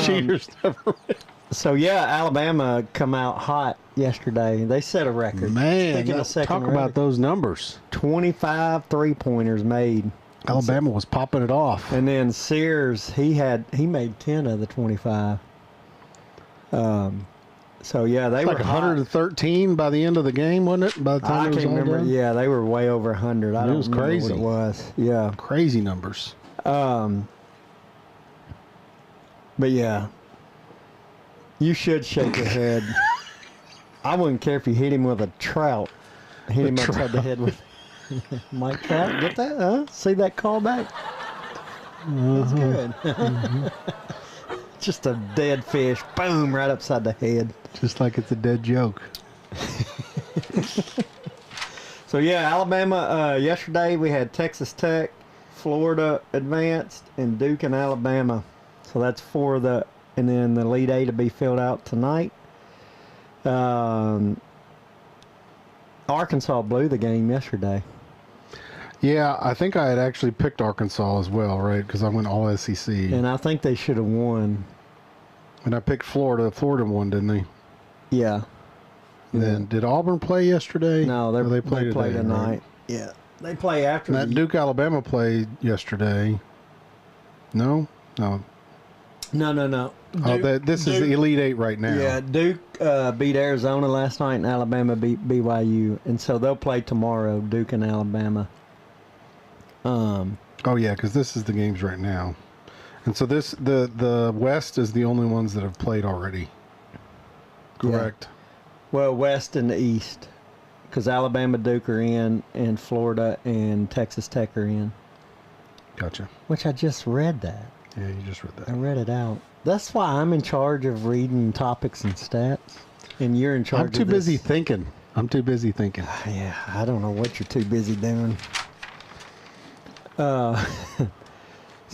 Cheaters never win. So, yeah, Alabama come out hot yesterday. They set a record. Man, talk about those numbers. 25 three-pointers made. Alabama was popping it off. And then Sears, he made 10 of the 25. So, yeah, they were like 113 by the end of the game, wasn't it? By the time I can't remember. Yeah, they were way over 100. I don't remember crazy. What it was. Yeah. Crazy numbers. But, yeah. You should shake your head. I wouldn't care if you hit him with a trout. Hit him upside the head with Mike Trout. Get that? Huh? See that callback? That's good. Just a dead fish. Boom, right upside the head. Just like it's a dead joke. So, yeah, Alabama, yesterday we had Texas Tech, Florida advanced, and Duke and Alabama So that's and then the Elite Eight to be filled out tonight. Arkansas blew the game yesterday. Yeah, I think I had actually picked Arkansas as well, right? Because I went all SEC. And I think they should have won. And I picked Florida. Florida won, didn't they? Yeah. And then did Auburn play yesterday? No, they play today, tonight. right? Yeah. They play after And that Duke Alabama played yesterday. No? No. No. This is the Elite Eight right now. Yeah, Duke beat Arizona last night, and Alabama beat BYU, and so they'll play tomorrow, Duke and Alabama. Oh yeah, because this is the games right now, and so the West is the only ones that have played already. Correct. Yeah. Well, West and the East, because Alabama, Duke are in, and Florida and Texas Tech are in. Gotcha. Which I just read that. Yeah, you just read that. I read it out. That's why I'm in charge of reading topics and stats, and you're in charge. I'm too busy thinking. Yeah, I don't know what you're too busy doing. But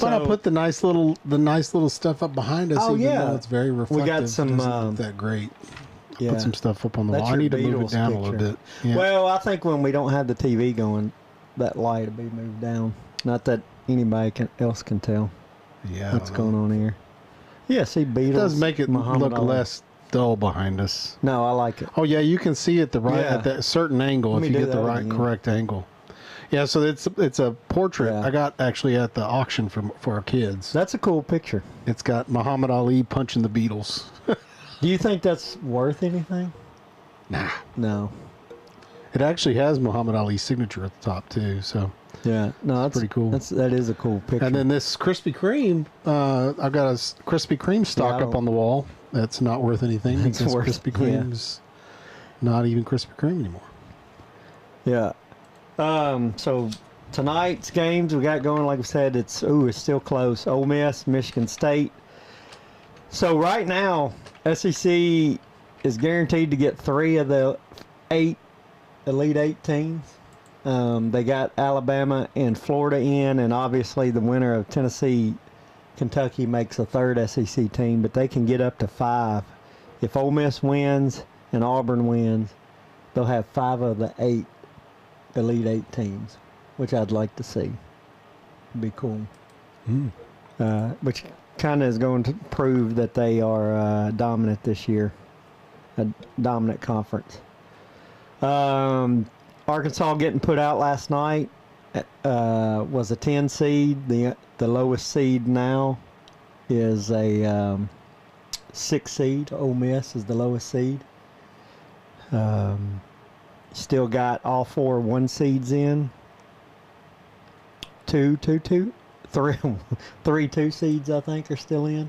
I put the nice little stuff up behind us. Oh, even yeah. though it's very reflective. We got some. It doesn't look that great. Yeah. Put some stuff up on the That's wall. I your need to move Beatles it down a picture. little bit. Yeah. Well, I think when we don't have the TV going, that light will be moved down. Not that anybody else can tell what's going on here. Yeah, see, Beatles. It does make it Muhammad look Ali. less dull behind us. No, I like it. Oh yeah, you can see it at that certain angle Let if me you do get the that right again. correct angle. Yeah, so it's a portrait Yeah. I got actually at the auction for our kids. That's a cool picture. It's got Muhammad Ali punching the Beatles. Do you think that's worth anything? Nah. No. It actually has Muhammad Ali's signature at the top too. So Yeah. No, that's pretty cool. That is a cool picture. and then this Krispy Kreme, I've got a Krispy Kreme stock I up on the wall. That's not worth anything It's because worth- Krispy Kreme's not even Krispy Kreme anymore. Yeah. So tonight's games we got going, like I said, it's still close. Ole Miss, Michigan State. So right now, SEC is guaranteed to get 3 of the 8 Elite 8 teams. They got Alabama and Florida in, and obviously the winner of Tennessee, Kentucky makes a 3rd SEC team, but they can get up to 5. If Ole Miss wins and Auburn wins, they'll have 5 of the 8 Elite 8 teams, which I'd like to see. It'd be cool. Which kind of is going to prove that they are dominant this year, a dominant conference. Arkansas getting put out last night was a 10 seed. The lowest seed now is a 6 seed. Ole Miss is the lowest seed. Still got all 4 1 seeds in. 3 2 seeds I think are still in.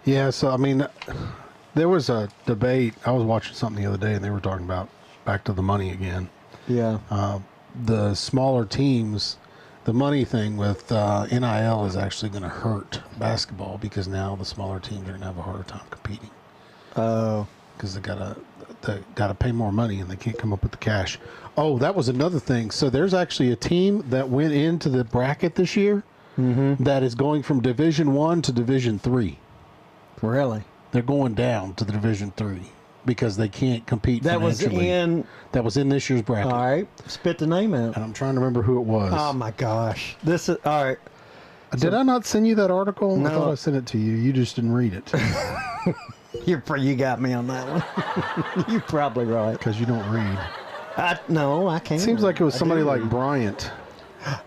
Yeah, so I mean, there was a debate. I was watching something the other day, and they were talking about back to the money again. Yeah. The smaller teams, the money thing with NIL is actually going to hurt basketball because now the smaller teams are going to have a harder time competing. Oh. Because they got to pay more money and they can't come up with the cash. Oh, that was another thing. So there's actually a team that went into the bracket this year that is going from Division 1 to Division 3. Really? They're going down to the Division 3 because they can't compete That was financially. That was in this year's bracket. All right. Spit the name out. And I'm trying to remember who it was. Oh my gosh. This is all right. Did I not send you that article? No. I thought I sent it to you. You just didn't read it You got me on that one. You're probably right. because you don't read. No, I can't. Seems like it was I somebody do like read. Bryant.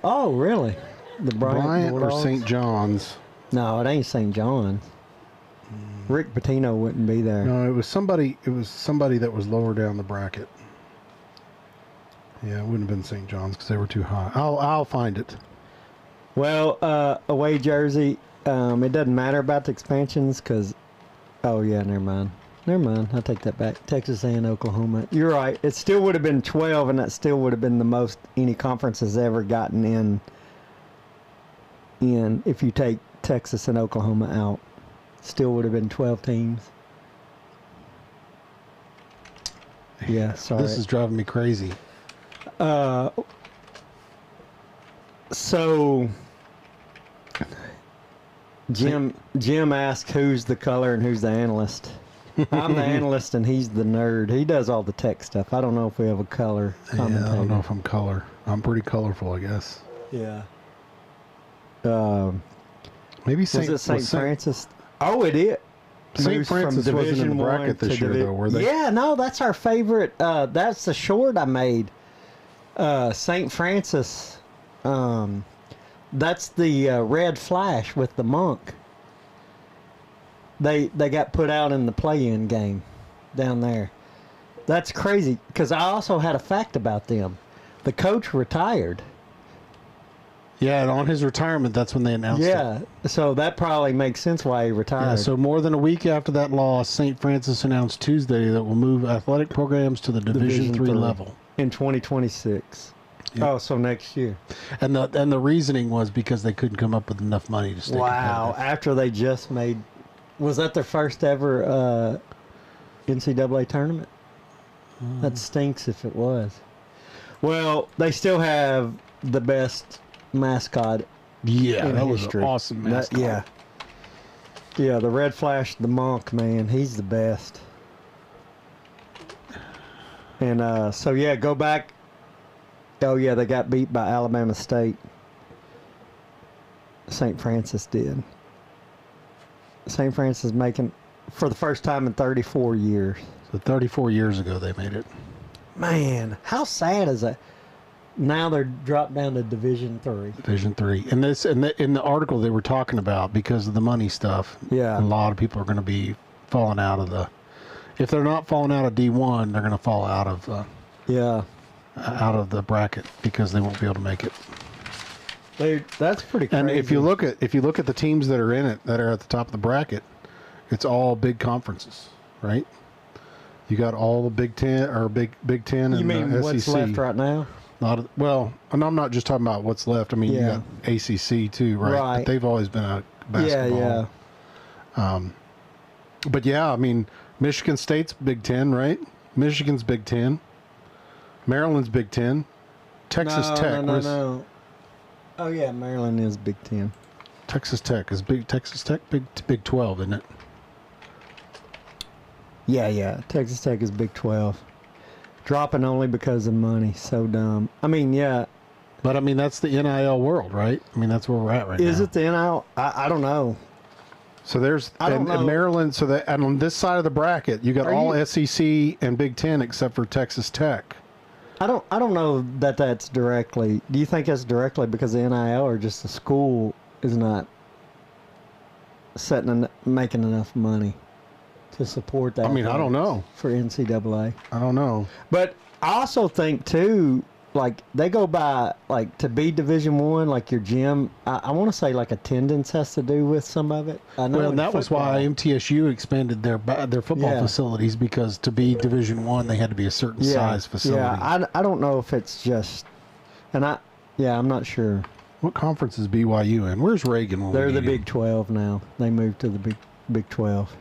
Oh, really? The Bryant or Bulldogs? St. John's. No, it ain't St. John's. Rick Pitino wouldn't be there. No, it was somebody. It was somebody that was lower down the bracket. Yeah, it wouldn't have been St. John's because they were too high. I'll find it. Well, away jersey. It doesn't matter about the expansions because. Oh yeah, never mind. I take that back. Texas and Oklahoma. You're right. It still would have been 12, and that still would have been the most any conference has ever gotten in if you take Texas and Oklahoma out. Still would have been 12 teams. Yeah, sorry. This is driving me crazy. So Jim asked who's the color and who's the analyst. I'm the analyst and he's the nerd. He does all the tech stuff. I don't know if we have a color commentator. Yeah, I don't know if I'm color. I'm pretty colorful, I guess. Yeah. Maybe Was it St. Francis? Oh, it is. St. Moves Francis from wasn't in Division the One bracket to this year, though, were they? Yeah, no, that's our favorite. That's the short I made. St. Francis. That's the red flash with the monk. They got put out in the play-in game down there. That's crazy because I also had a fact about them. The coach retired. Yeah, and on his retirement, that's when they announced it. Yeah, so that probably makes sense why he retired. Yeah, so more than a week after that loss, St. Francis announced Tuesday that will move athletic programs to the Division III level in 2026. Yep. Oh, so next year. And the reasoning was because they couldn't come up with enough money to stay competitive. After they just made... Was that their first ever NCAA tournament? That stinks if it was. Well, they still have the best mascot in that was history. an awesome mascot. Yeah, the Red Flash, the monk, man, he's the best. And so, yeah, go back. Oh, yeah, they got beat by Alabama State. St. Francis did. St. Francis making, for the first time in 34 years. So 34 years ago they made it. Man, how sad is that? Now they're dropped down to Division III. Division III. And in the article they were talking about, because of the money stuff, yeah, a lot of people are going to be falling out of the... If they're not falling out of D1, they're going to fall out of out of the bracket because they won't be able to make it. That's pretty crazy. And if you look at the teams that are in it, that are at the top of the bracket, it's all big conferences, right? You got all the Big Ten or Big Ten and you mean SEC. What's left right now? Well, and I'm not just talking about what's left. I mean, you got ACC too, right? But they've always been a basketball. Yeah. But yeah, I mean, Michigan State's Big Ten, right? Michigan's Big Ten. Maryland's Big Ten. Texas Tech. No. Oh yeah, Maryland is Big Ten. Texas Tech is Texas Tech Big 12, isn't it? Yeah. Texas Tech is Big 12. Dropping only because of money. So dumb. I mean, yeah. But I mean, that's the NIL world, right? I mean, that's where we're at right now. Is it the NIL? I don't know. So there's and Maryland. So that, and on this side of the bracket, you got SEC and Big Ten except for Texas Tech. I don't know that that's directly. Do you think that's directly because of NIL or just the school is not making enough money to support that? I mean, I don't know. For NCAA. I don't know. But I also think too, like they go by like to be Division I, like your gym. I want to say like attendance has to do with some of it. I know well, that was why MTSU expanded their football facilities, because to be Division I, they had to be a certain size facility. Yeah, I don't know if it's just, and I'm not sure. What conference is BYU in? Where's Reagan? They're the Big 12 now. They moved to the Big 12.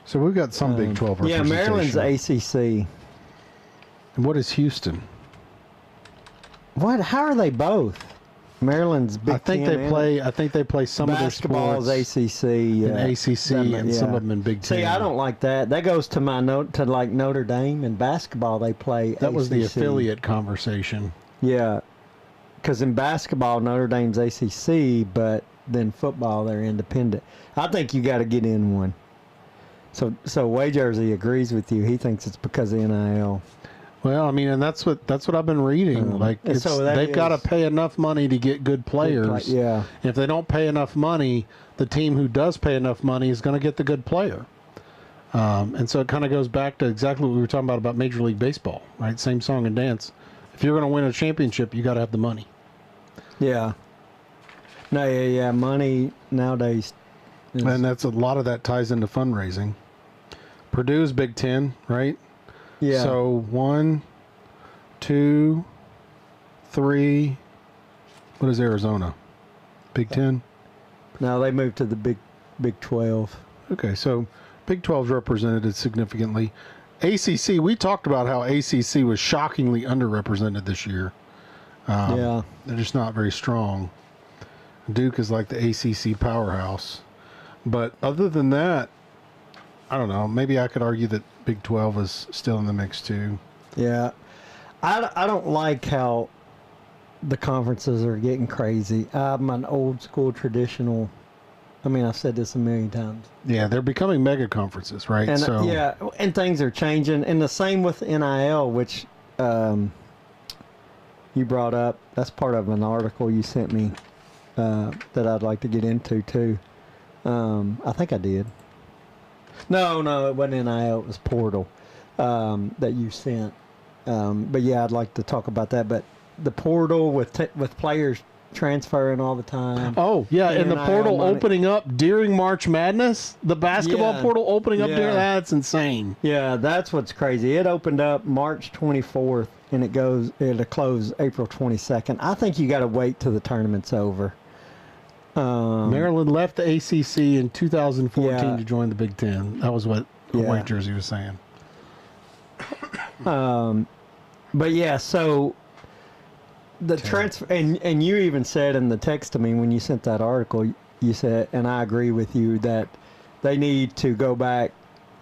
So we've got some Big 12 representation. Yeah, Maryland's ACC. And what is Houston? What? How are they both? Maryland's Big 10. I think they play some of their sports. Basketball's ACC. And ACC and some of them in Big 10. See, I don't like that. That goes to like Notre Dame. In basketball, they play That ACC. was the affiliate conversation. Yeah. Because in basketball, Notre Dame's ACC, but then football, they're independent. I think you got to get in one. So Way Jersey agrees with you. He thinks it's because of NIL. Well, I mean, and that's what I've been reading. They've got to pay enough money to get good players. Yeah. If they don't pay enough money, the team who does pay enough money is going to get the good player. And so it kind of goes back to exactly what we were talking about Major League Baseball, right? Same song and dance. If you're going to win a championship, you got to have the money. Yeah. No, yeah. Money nowadays. And that's a lot of that ties into fundraising. Purdue's Big 10, right? Yeah. So 1, 2, 3. What is Arizona? Big 10? No, they moved to the Big 12. Okay, so Big 12 is represented significantly. ACC, we talked about how ACC was shockingly underrepresented this year. Yeah. They're just not very strong. Duke is like the ACC powerhouse. But other than that, I don't know. Maybe I could argue that Big 12 is still in the mix too. Yeah. I don't like how the conferences are getting crazy. I'm an old school traditional. I mean, I've said this a million times. Yeah, they're becoming mega conferences, right? And yeah, and things are changing. And the same with NIL, which you brought up. That's part of an article you sent me that I'd like to get into too. I think I did. No, it wasn't NIL. It was Portal that you sent. But yeah, I'd like to talk about that. But the portal with players transferring all the time. Oh yeah, and the portal money. opening up during March Madness. The basketball Yeah. portal opening up Yeah. during that's insane. Yeah, that's what's crazy. It opened up March 24th and it'll close April 22nd. I think you got to wait till the tournament's over. Maryland left the ACC in 2014 Yeah. to join the Big Ten. That was what Yeah. White Jersey was saying. But yeah, so the transfer, and you even said in the text to me when you sent that article, you said, and I agree with you, that they need to go back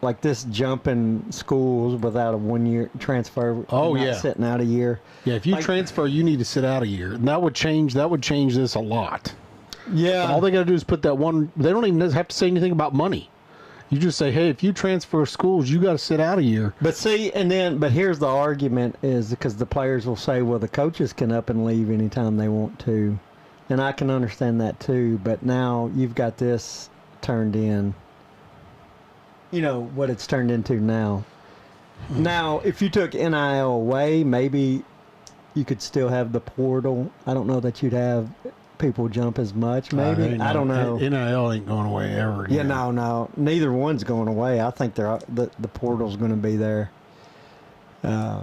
like this jumping schools without a 1 year transfer. Oh, not yeah. sitting out a year. Yeah, if you transfer, you need to sit out a year, and that would change this a lot. Yeah. All they got to do is put that one. They don't even have to say anything about money. You just say, hey, if you transfer schools, you got to sit out a year. But see, but here's the argument is because the players will say, well, the coaches can up and leave anytime they want to. And I can understand that too. But now you've got this turned in, what it's turned into now. Now, if you took NIL away, maybe you could still have the portal. I don't know that you'd have people jump as much, maybe. I don't know. NIL ain't going away ever again. Yeah, no. Neither one's going away. I think the portal's going to be there. Yeah.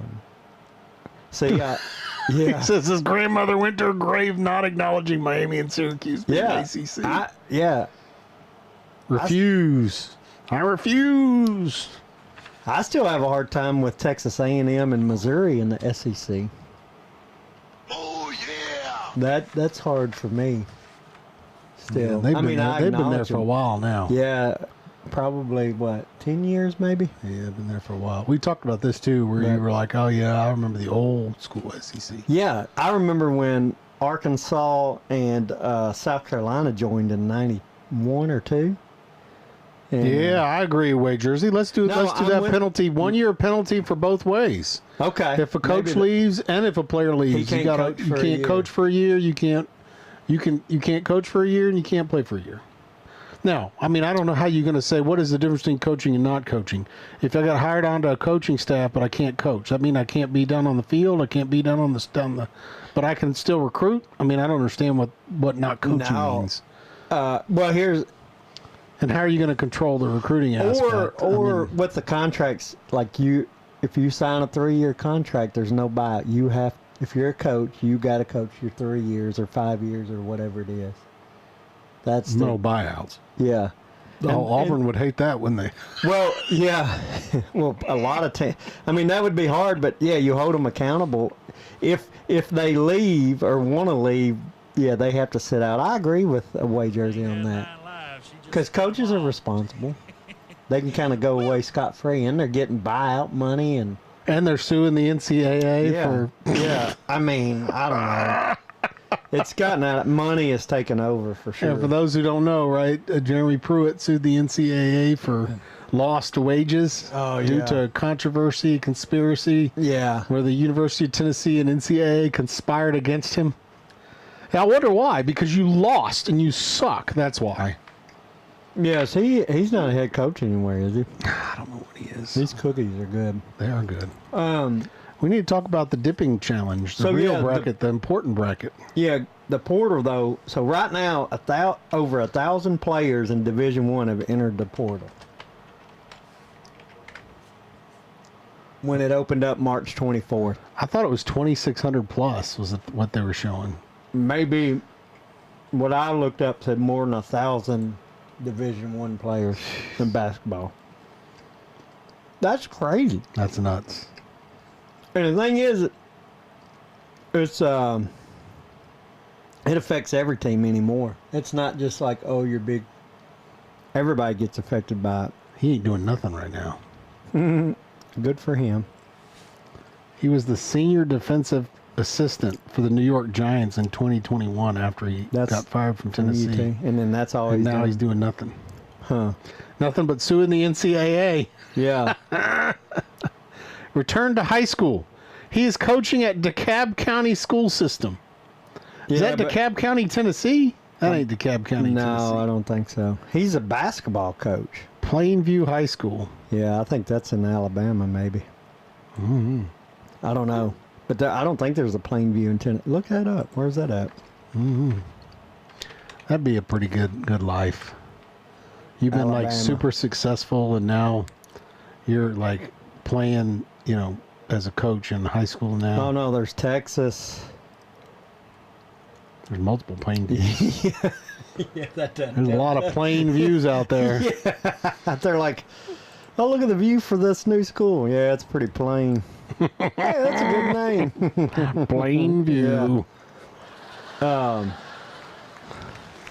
He says his grandmother went to her grave not acknowledging Miami and Syracuse being Yeah. ACC. Refuse. I refuse. I still have a hard time with Texas A&M and Missouri in the SEC. Oh, yeah. That's hard for me. Still, They've I mean, I been there acknowledge for a them. while now. Yeah, probably 10 years maybe. Yeah, they've been there for a while. We talked about this too, where you were like, "Oh yeah, I remember the old school SEC." Yeah, I remember when Arkansas and South Carolina joined in '91 or '2. Yeah, I agree, Way Jersey. Let's do No, that penalty. 1 year penalty for both ways. Okay. If a coach leaves and if a player leaves, you can't coach for a year. You can't coach for a year and you can't play for a year. Now, I mean, I don't know how you're going to say what is the difference between coaching and not coaching. If I got hired onto a coaching staff but I can't coach, that mean I can't be down on the field. I can't be down on the, but I can still recruit. I mean, I don't understand what not coaching means. Well, here's. And how are you going to control the recruiting aspect? Or with the contracts, like if you sign a 3-year contract, there's no buyout. If you're a coach, you got to coach your 3 years or 5 years or whatever it is. That's no buyouts. Yeah. Auburn would hate that, wouldn't they? Well, yeah. Well, a lot of I mean, that would be hard, but yeah, you hold them accountable. If they leave or want to leave, yeah, they have to sit out. I agree with Away Jersey on that. Because coaches are responsible. They can kind of go away scot-free, and they're getting buyout money. And they're suing the NCAA for... Yeah, I mean, I don't know. It's gotten out. Money has taken over, for sure. And for those who don't know, right, Jeremy Pruitt sued the NCAA for lost wages due to controversy, conspiracy. Yeah. Where the University of Tennessee and NCAA conspired against him. Yeah, I wonder why. Because you lost and you suck. That's why. Yes, he's not a head coach anywhere, is he? I don't know what he is. These cookies are good. They are good. We need to talk about the dipping challenge, the real bracket, the important bracket. Yeah, the portal though. So right now, over 1,000 players in Division I have entered the portal. When it opened up March 24th. I thought it was 2,600 plus was what they were showing. Maybe what I looked up said more than 1,000 Division I players in basketball. That's crazy. That's nuts. And the thing is, it's It affects every team anymore. It's not just like, oh, you're big. Everybody gets affected by it. He ain't doing nothing right now. Good for him. He was the senior defensive assistant for the New York Giants in 2021 after he got fired from Tennessee. UT. And then that's all And he's now doing. he's doing nothing. Huh. Nothing but suing the NCAA. Yeah. Returned to high school. He is coaching at DeKalb County School System. Is that DeKalb County, Tennessee? That ain't DeKalb County, no, Tennessee. I don't think so. He's a basketball coach. Plainview High School. Yeah, I think that's in Alabama, maybe. Mm-hmm. I don't know. But I don't think there's a Plainview in Tennessee. Look that up. Where's that at? Mm-hmm. That'd be a pretty good life. You've been Alabama. like super successful, and now you're like playing, as a coach in high school now. Oh, no, there's Texas. There's multiple plain views. Yeah, that doesn't There's a lot of plain views out there. Yeah. They're like, oh, look at the view for this new school. Yeah, it's pretty plain. Hey, that's a good name. Plain view. But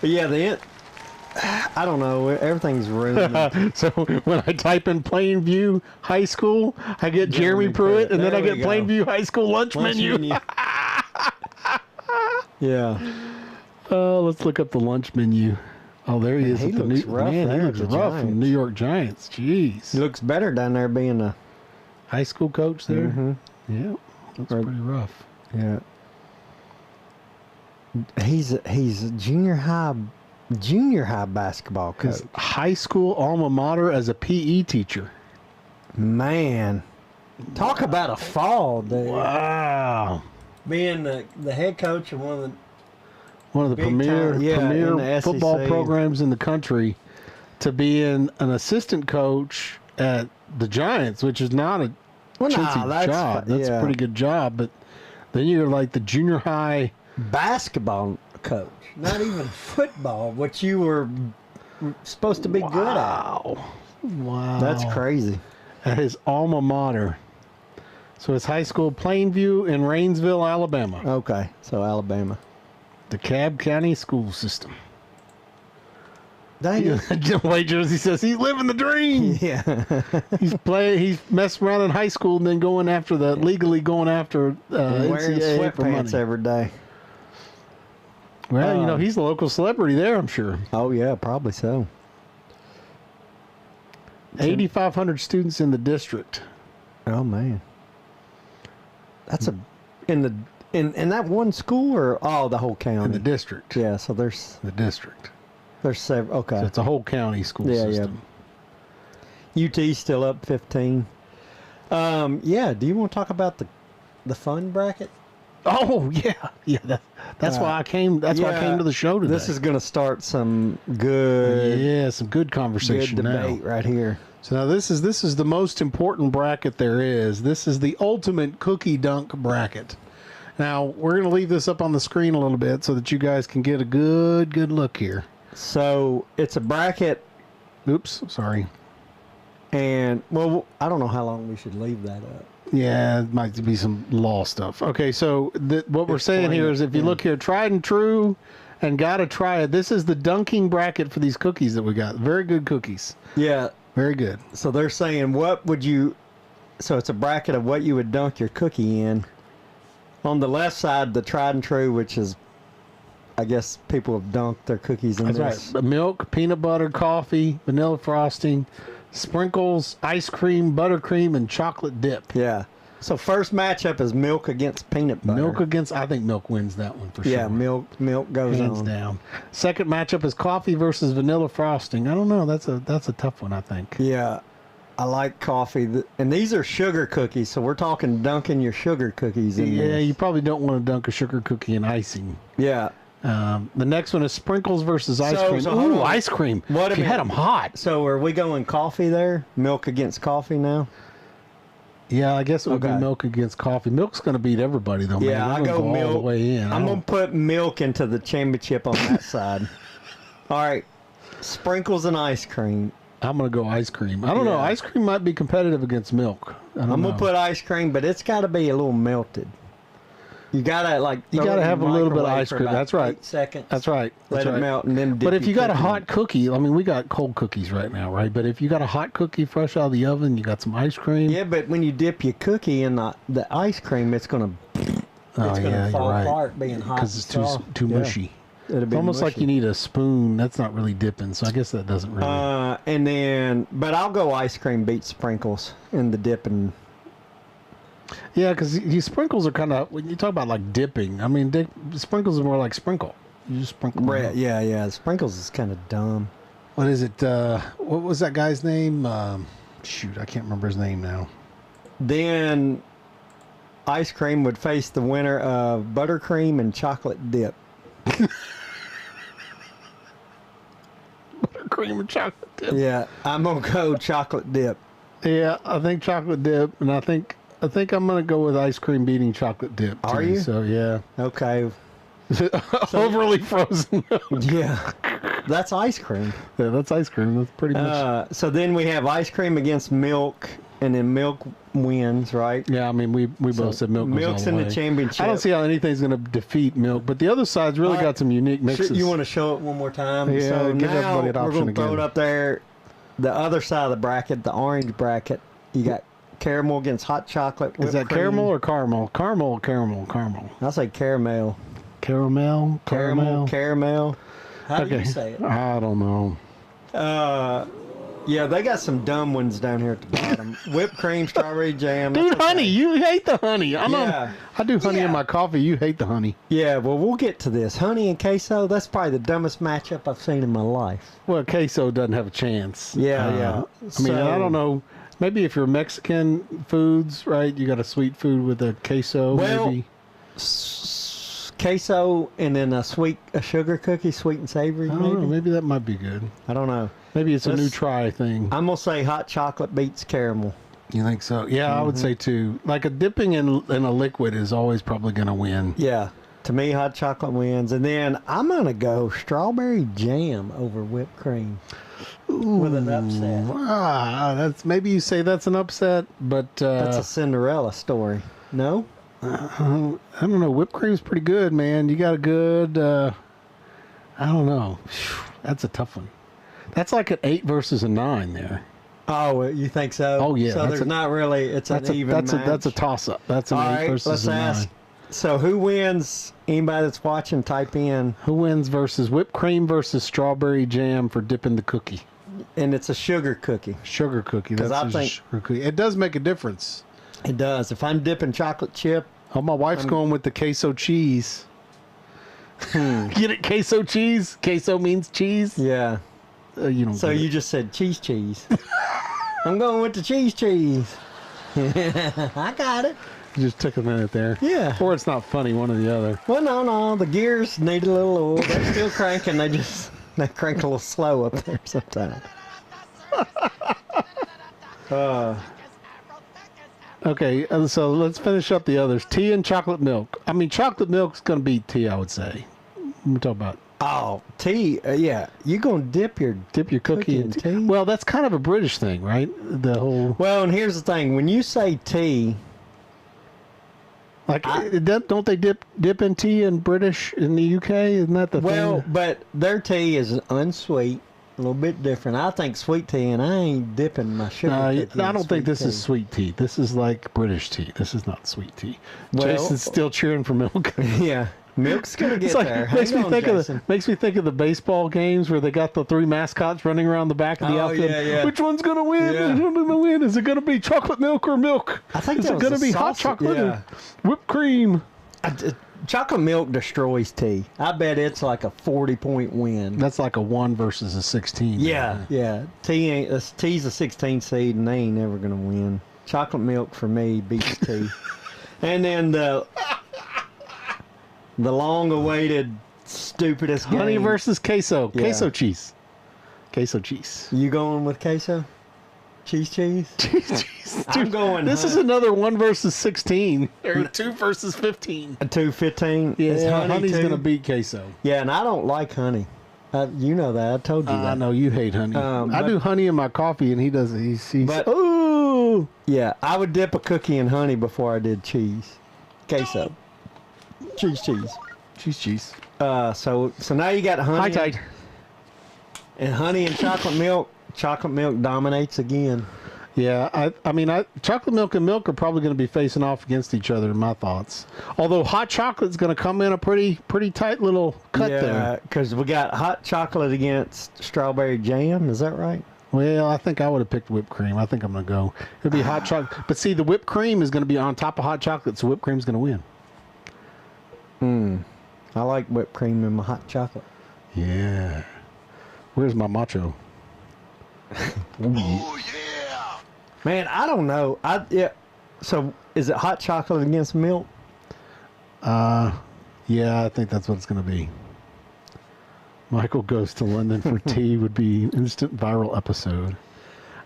yeah, I don't know. Everything's ruined. So when I type in Plainview High School, I get Jeremy Pruitt, and then I get Plainview High School lunch menu. Yeah. Oh, let's look up the lunch menu. Oh, there he is. He with the looks new, rough man, there he at looks the rough from Giants. the New York Giants. Jeez. He looks better down there being a High school coach there? Mm-hmm. Yeah, that's pretty rough. Yeah. He's a junior high basketball coach. His high school alma mater as a PE teacher. Man, talk about a fall, dude. Wow. Being the head coach of One of the Big premier time, yeah, in the football SEC. programs in the country, to being an assistant coach at the Giants, which is not a chintzy job. That's a pretty good job, but then you're like the junior high basketball coach, not even football, which you were supposed to be good at. Wow. That's crazy. At his alma mater. So his high school, Plainview in Rainsville, Alabama. Okay, so Alabama. DeKalb County School System. Dang it. Jim White Jersey says he's living the dream. Yeah. He's messing around in high school and then legally going after Wearing NCAA for money. sweatpants every day. Well, he's a local celebrity there, I'm sure. Oh yeah, probably so. 8,500 students in the district. Oh man. That's in that one school or the whole county? In the district. Yeah, so there's several. Okay. So it's a whole county school system. Yeah. UT's still up 15. Yeah. Do you want to talk about the fun bracket? Oh yeah. That's why I came. That's why I came to the show today. This is going to start some good. some good conversation good debate now. right here. So now this is the most important bracket there is. This is the ultimate cookie dunk bracket. Now we're going to leave this up on the screen a little bit so that you guys can get a good look here. So it's a bracket. Oops, sorry. And well, I don't know how long we should leave that up. Yeah, it might be some law stuff. Okay, so what we're saying here is if you look here, tried and true and gotta try it. This is the dunking bracket for these cookies that we got. Very good cookies. Yeah. Very good. So they're saying so it's a bracket of what you would dunk your cookie in. On the left side, the tried and true, which is, I guess people have dunked their cookies in That's this. right. Milk, peanut butter, coffee, vanilla frosting, sprinkles, ice cream, buttercream, and chocolate dip. Yeah. So first matchup is milk against peanut butter. I think milk wins that one for sure. Yeah, milk goes hands on. down. Second matchup is coffee versus vanilla frosting. I don't know. That's a tough one, I think. Yeah. I like coffee. And these are sugar cookies, so we're talking dunking your sugar cookies in Yeah, this. you probably don't want to dunk a sugar cookie in icing. Yeah. The next one is sprinkles versus ice cream. So hold Ooh, on. ice cream. What You had them hot. So are we going coffee there? Milk against coffee now? Yeah, I guess it would be Okay. milk against coffee. Milk's going to beat everybody, though, Yeah, man. I They're go gonna milk. all the way in. I'm going to put milk into the championship on that side. All right. Sprinkles and ice cream. I'm going to go ice cream. I don't know. Yeah. Ice cream might be competitive against milk. I'm going to put ice cream, but it's got to be a little melted. You gotta You throw it gotta in have the a little bit of microwave ice for cream. about That's right. 8 seconds. That's right. Let That's it right. melt and then dip But if your you got a cookie in hot it. cookie, I mean, we got cold cookies right now, right? But if you got a hot cookie fresh out of the oven, you got some ice cream. Yeah, but when you dip your cookie in the ice cream, it's gonna You're fall right. apart being hot Because it's and soft. too Yeah. mushy. It'll It's be almost like mushy. you need a spoon. That's not really dipping, so I guess that doesn't really. And then, but I'll go ice cream beats sprinkles in the dipping. Yeah, because these sprinkles are kind of, when you talk about like dipping, I mean, sprinkles are more like sprinkle. You just sprinkle them up. Yeah. Sprinkles is kind of dumb. What is it? What was that guy's name? Shoot, I can't remember his name now. Then ice cream would face the winner of buttercream and chocolate dip. Cream and chocolate dip. Yeah, I'm gonna go chocolate dip. Yeah, I think chocolate dip, and I think I'm gonna go with ice cream beating chocolate dip. Are too, you? So yeah. Okay. Overly frozen. Yeah, that's ice cream. Yeah, that's ice cream. That's pretty much. So then we have ice cream against milk, and then milk wins, right? Yeah, I mean, we both said milk. Milk's goes all in the the way. championship. I don't see how anything's going to defeat milk, but the other side's really All right. got some unique mixes. You want to show it one more time? Yeah, so give now everybody an we're option going to throw it again. up there. The other side of the bracket, the orange bracket, you got caramel against hot chocolate. Is that whipped cream. caramel or caramel? Caramel. I'll say caramel. Caramel. Caramel. How do Okay. you say it? I don't know. Yeah, they got some dumb ones down here at the bottom. Whipped cream, strawberry jam. Dude, that's okay. honey, you hate the honey. Yeah. I do honey in Yeah. my coffee. You hate the honey. Yeah, well, we'll get to this. Honey and queso, that's probably the dumbest matchup I've seen in my life. Well, queso doesn't have a chance. Yeah. I mean, I So- don't know. Maybe if you're Mexican foods, right? You got a sweet food with a queso, Well, maybe. Queso and then a sugar cookie, sweet and savory, I don't know. maybe? Maybe that might be good. I don't know. Maybe it's a new Let's- try thing. I'm going to say hot chocolate beats caramel. You think so? Yeah, I would Mm-hmm. say too. Like a dipping in a liquid is always probably going to win. Yeah. To me, hot chocolate wins. And then I'm going to go strawberry jam over whipped cream with an upset. That's maybe you say that's an upset, but That's a Cinderella story. No? I don't know. Whipped cream's pretty good, man. You got a good. I don't know. That's a tough one. That's like an 8 versus a 9 there. Oh, you think so? Oh, yeah, So that's there's a- not really. It's an even match. That's a toss up. That's an All 8 right, versus let's a 9. ask. So who wins? Anybody that's watching, type in. Who wins versus whipped cream versus strawberry jam for dipping the cookie? And it's a sugar cookie. Sugar cookie. 'Cause That's I a think- sugar cookie. It does make a difference. It does. If I'm dipping chocolate chip, Oh, my wife's going with the queso cheese. Get it? Queso cheese? Queso means cheese? yeah. You don't So get it. you just said cheese. I'm going with the cheese. I got it. You just took a minute there. Yeah. Or it's not funny, one or the other. Well, no. The gears need a little oil. They're still cranking. They crank a little slow up there sometimes. Okay, so let's finish up the others. Tea and chocolate milk. I mean, chocolate milk's going to beat tea, I would say. We talk about Oh, tea. Yeah. You're going to dip your cookie in tea. tea? Well, that's kind of a British thing, right? The whole Well, and here's the thing. When you say tea, like don't they dip in tea in British in the UK? Isn't that the well, thing? but their tea is unsweet, a little bit different. I think sweet tea, and I ain't dipping my sugar I cookie in don't think sweet this tea. is sweet tea. This is like British tea. This is not sweet tea. Well- Jason's still cheering for milk. Yeah. Milk's going to get It's like there. makes Hang me on, think Jason. makes me think of the baseball games where they got the 3 mascots running around the back of the Oh, outfield. yeah. Which one's gonna win? Yeah. Which one's gonna win? Is it gonna be chocolate milk or milk? I think is that it was gonna the be hot sausage, chocolate yeah. or whipped cream? Chocolate milk destroys tea. I bet it's like a 40-point win. That's like a 1 versus a 16. Yeah. Tea's a 16 seed, and they ain't never gonna win. Chocolate milk for me beats tea. And then the long-awaited stupidest Honey game. versus queso. Yeah. Queso cheese. Queso cheese. You going with queso? Cheese? Cheese. I'm going. This is another 1 versus 16 or 2 versus 15. a 215. Is Yeah, honey honey's too? gonna beat queso. Yeah, and I don't like honey. You know that. I told you I that. know you hate honey. I but- do honey in my coffee, and he doesn't. He's But- ooh. Yeah, I would dip a cookie in honey before I did cheese. Queso. Cheese. Cheese. So now you got honey. High tide. And honey and chocolate milk. Chocolate milk dominates again. Yeah, I mean, chocolate milk and milk are probably going to be facing off against each other in my thoughts. Although hot chocolate's going to come in a pretty tight little cut there. Yeah, because we got hot chocolate against strawberry jam. Is that right? Well, I think I would have picked whipped cream. I think I'm going to go. It'll be hot chocolate. But see, the whipped cream is going to be on top of hot chocolate, so whipped cream's going to win. I like whipped cream in my hot chocolate. Yeah. Where's my macho? Oh yeah. Man, I don't know. So is it hot chocolate against milk? Yeah, I think that's what it's going to be. Michael goes to London for tea would be instant viral episode.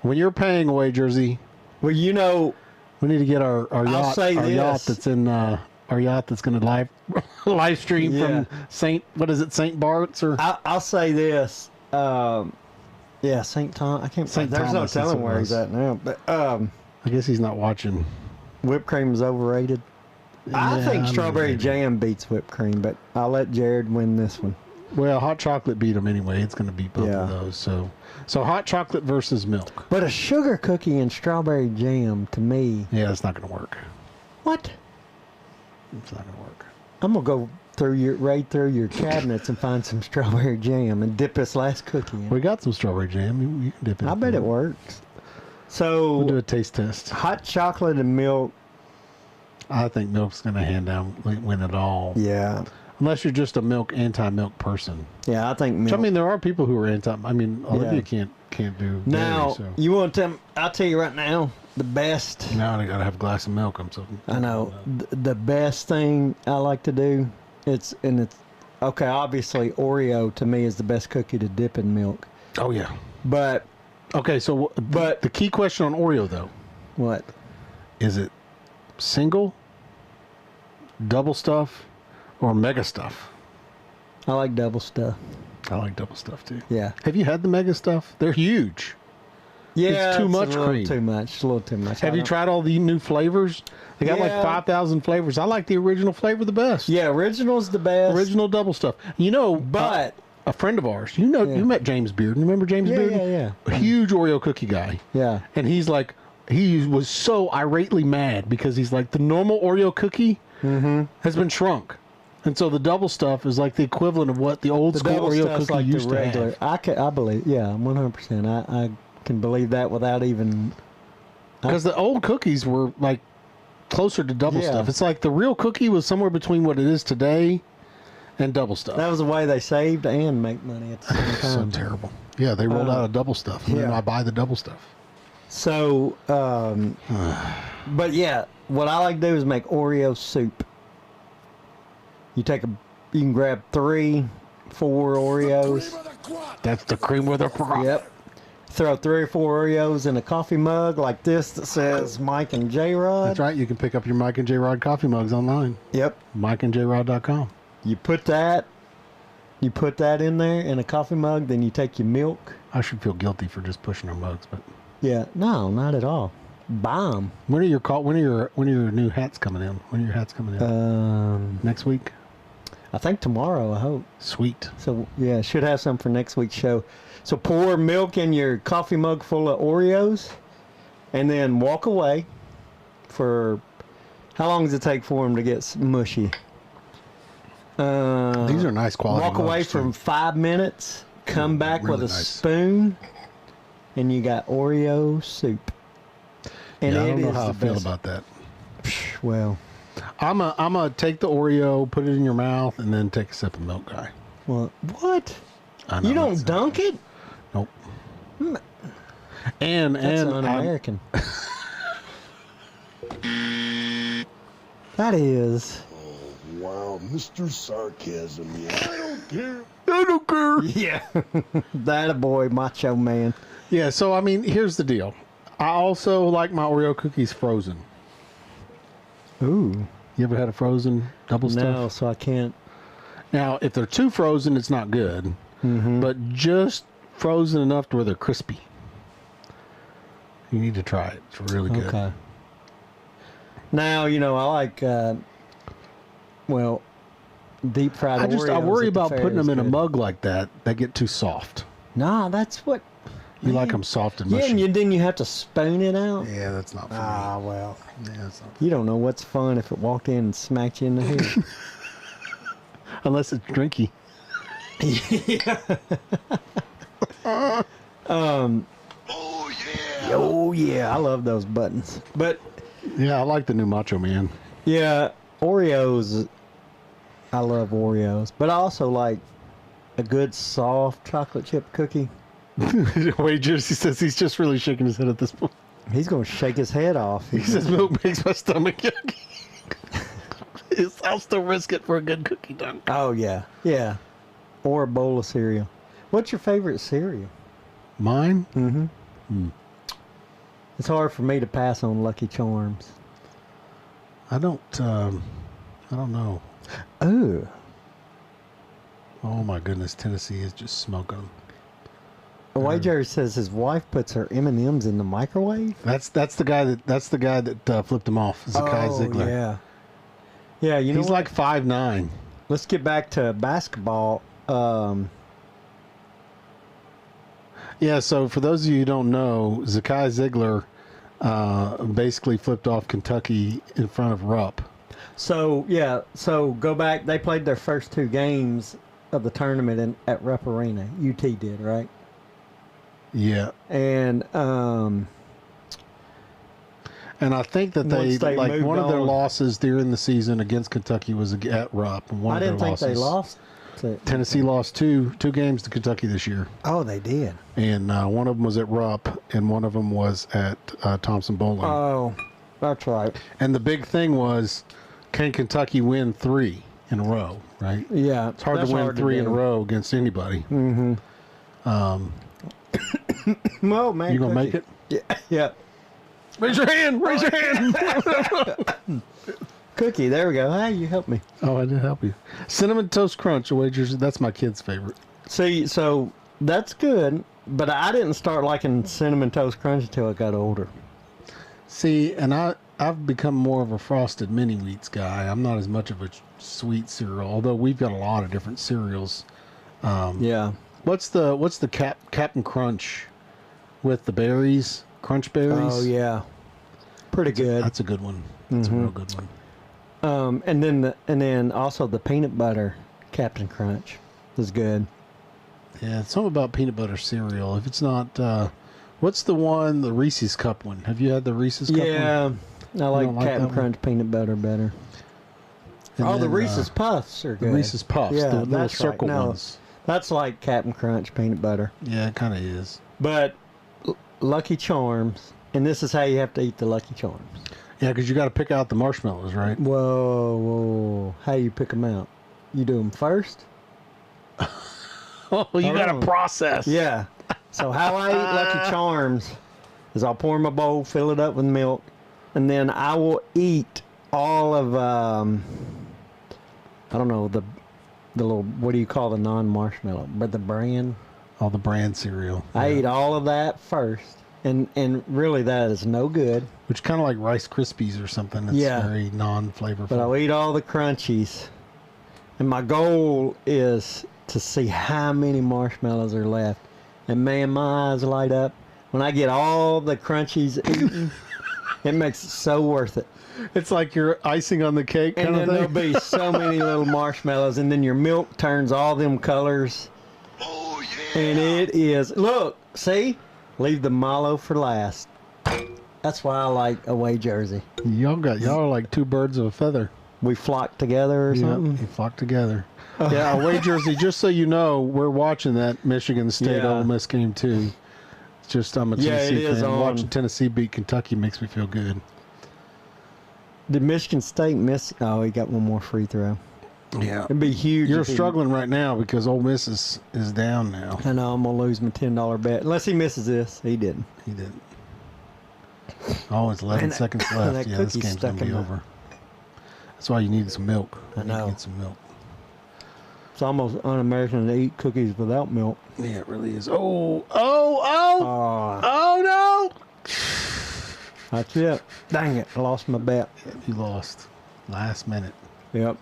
When you're paying away, Jersey, Well, you know, we need to get our yacht. say Our this. yacht that's in our yacht that's going to live stream Yeah. from St. Bart's or I'll say this. Yeah, St. Tom. I can't. St. There's no Thomas, that's telling what where it he's was. at now. But I guess he's not watching. whipped cream is overrated. I Yeah, think I'm strawberry overrated. jam beats whipped cream, but I'll let Jared win this one. Well, hot chocolate beat them anyway. It's going to beat both Yeah. of those. So hot chocolate versus milk. But a sugar cookie and strawberry jam, to me, Yeah, it's not going to work. what? It's not going to work. I'm gonna go raid through your cabinets and find some strawberry jam and dip this last cookie in. We got some strawberry jam. You can dip it. I bet it works. We'll do So a taste test. hot chocolate and milk. I think milk's going to win it all. Yeah, Unless you're just a anti-milk person. yeah. I think Which, milk. I mean, there are people who are anti. I mean, Olivia Yeah. can't do now dairy, so. you want to tell me? I'll tell you right now. The best. Now I got to have a glass of milk. I'm so. I know. The best thing I like to do. It's okay. Obviously, Oreo to me is the best cookie to dip in milk. Oh yeah. But Okay, so But- the key question on Oreo though what? is it single, double stuff, or mega stuff? I like double stuff. I like double stuff too. Yeah. Have you had the mega stuff? They're huge. Yeah. too a much little cream. Too much. It's a little too much. Have you tried all the new flavors? They got like Yeah. 5,000 flavors. I like the original flavor the best. Yeah, original's the best. Original double stuff. You know, But a friend of ours, you met James Bearden. Remember James Yeah, Bearden? yeah, A huge Oreo cookie guy. yeah. And he's like, he was so irately mad because he's like, the normal Oreo cookie has been shrunk. And so the double stuff is like the equivalent of what the old The school double Oreo stuff's cookie like used the to regular. have. I believe. Yeah, 100%. I can believe that without even. Because the old cookies were like closer to double Yeah. stuff. It's like the real cookie was somewhere between what it is today and double stuff. That was the way they saved and make money at the same So time. terrible. Yeah, they rolled out a double stuff. And then yeah. I buy the double stuff. So, but yeah, what I like to do is make Oreo soup. You can grab 3, 4 Oreos. That's the cream with the crop. Yep. Throw 3 or 4 Oreos in a coffee mug like this that says Mike and Jrod. That's right. You can pick up your Mike and Jrod coffee mugs online. Yep. MikeandJrod.com. You put that in there in a coffee mug, then you take your milk. I should feel guilty for just pushing our mugs, but Yeah. No, not at all. Buy them. when are your new hats coming in? When are your hats coming in? Next week? I think tomorrow, I hope. Sweet. So, yeah, should have some for next week's show. So pour milk in your coffee mug full of Oreos and then walk away for, how long does it take for them to get mushy? These are nice quality Walk away mugs, too. from 5 minutes, come back really with a nice. spoon, and you got Oreo soup. And Yeah, I it don't know is how the I feel best. about that. Well, I'm a take the Oreo, put it in your mouth, and then take a sip of milk, guy. well, what? I know You don't that's- dunk it? Nope. And That's I'm- un-American. That is. Wow, Mr. Sarcasm, yeah. I don't care. I don't care. Yeah. That a boy, macho man. Yeah, so I mean, here's the deal. I also like my Oreo cookies frozen. Ooh. You ever had a frozen double No, stuff? so I can't. Now, if they're too frozen, it's not good. But just frozen enough to where they're crispy. You need to try it. It's really good. Okay. Now, I like Well, deep fried I Oreos worry at the about fair putting is them in a good. mug like that. They get too soft. Nah, that's what. You like them soft and Yeah, mushy. and then you have to spoon it out. Yeah, that's not for Ah, well. me. Yeah, that's not You don't know what's fun if it walked in and smacked you in the head. unless it's drinky. Oh yeah, I love those buttons. But Yeah, I like the new Macho Man. yeah, Oreos. I love Oreos, but I also like a good soft chocolate chip cookie. Wait, Jersey says he's just really shaking his head at this point. He's gonna shake his head off. He says milk makes my stomach yucky. I'll still risk it for a good cookie dunk. Oh yeah, yeah, or a bowl of cereal. What's your favorite cereal? Mine? It's hard for me to pass on Lucky Charms. I don't know. Oh, Oh my goodness, Tennessee is just smoking them. Wager says his wife puts her M&Ms in the microwave. That's the guy that flipped him off. Zakai Ziegler. Yeah, yeah. You know He's what? like 5'9". Let's get back to basketball. Yeah, so for those of you who don't know, Zakai Ziegler basically flipped off Kentucky in front of Rupp. So go back. They played their first two games of the tournament at Rupp Arena. UT did, right? Yeah. And I think that Once they like moved one of their on. losses during the season against Kentucky was at Rupp. And one I of their didn't think they losses- lost. Tennessee lost two games to Kentucky this year, Oh, they did. and one of them was at Rupp, and one of them was at Thompson Bowling. Oh, that's right. And the big thing was, can Kentucky win 3 in a row? Right? Yeah, It's hard to win 3 in a row against anybody. Well, man, You gonna make it? Yeah, yeah. Raise your hand! Raise your hand! Cookie, there we go. Hey, you helped me. Oh, I did help you. Cinnamon Toast Crunch, wagers. That's my kid's favorite. See, so that's good, but I didn't start liking Cinnamon Toast Crunch until I got older. See, and I've become more of a Frosted Mini Wheats guy. I'm not as much of a sweet cereal, although we've got a lot of different cereals. Yeah. What's the Captain Crunch with the berries? Crunch berries? Oh yeah. Pretty good. That's a good one. That's a real good one. And then also the peanut butter Captain Crunch is good. Yeah, it's something about peanut butter cereal. If it's not, what's the one, the Reese's Cup one? Have you had the Reese's Cup one? Yeah, I like don't like Captain that one? Crunch peanut butter better. And The then, Reese's Puffs are The good. Reese's Puffs, Yeah, the little that's right. circle No. ones. That's like Captain Crunch peanut butter. Yeah, it kind of is. But Lucky Charms, and this is how you have to eat the Lucky Charms. Yeah, because you got to pick out the marshmallows, right? Whoa. How you pick them out? You do them first? Oh, you got to on. process. Yeah. So how I eat Lucky Charms is I'll pour in my bowl, fill it up with milk, and then I will eat all of I don't know, the little, what do you call the non-marshmallow, but the bran. All the brand cereal. I Yeah. eat all of that first, and really that is no good. Which kind of like Rice Krispies or something. It's Yeah. very non-flavorful. But I'll eat all the crunchies, and my goal is to see how many marshmallows are left. And man, my eyes light up when I get all the crunchies eaten. It makes it so worth it. It's like you're icing on the cake And kind then of there'll thing. be so many little marshmallows, and then your milk turns all them colors. Oh, yeah. And it is, look, see? Leave the mallow for last. That's why I like away jersey. Y'all are like two birds of a feather. We flock together or Yep, something. you flock together. Yeah, away jersey. Just so you know, we're watching that Michigan State Yeah. Ole Miss game too. It's just I'm a Yeah, it Tennessee is fan. on. Watching Tennessee beat Kentucky makes me feel good. Did Michigan State miss? Oh, he got one more free throw. Yeah, It'd be huge. you're if he- struggling right now because Ole Miss is down now. I know I'm gonna lose my $10 bet unless he misses this. He didn't. He didn't. Oh, it's 11 And seconds that left. Yeah, this cookie's game's gonna stuck be in the- over. That's why you need some milk. I You need to know. get some milk. It's almost un-American to eat cookies without milk. Yeah, it really is. Oh Oh, no! that's it. Dang it! I lost my bet. You lost last minute. Yep.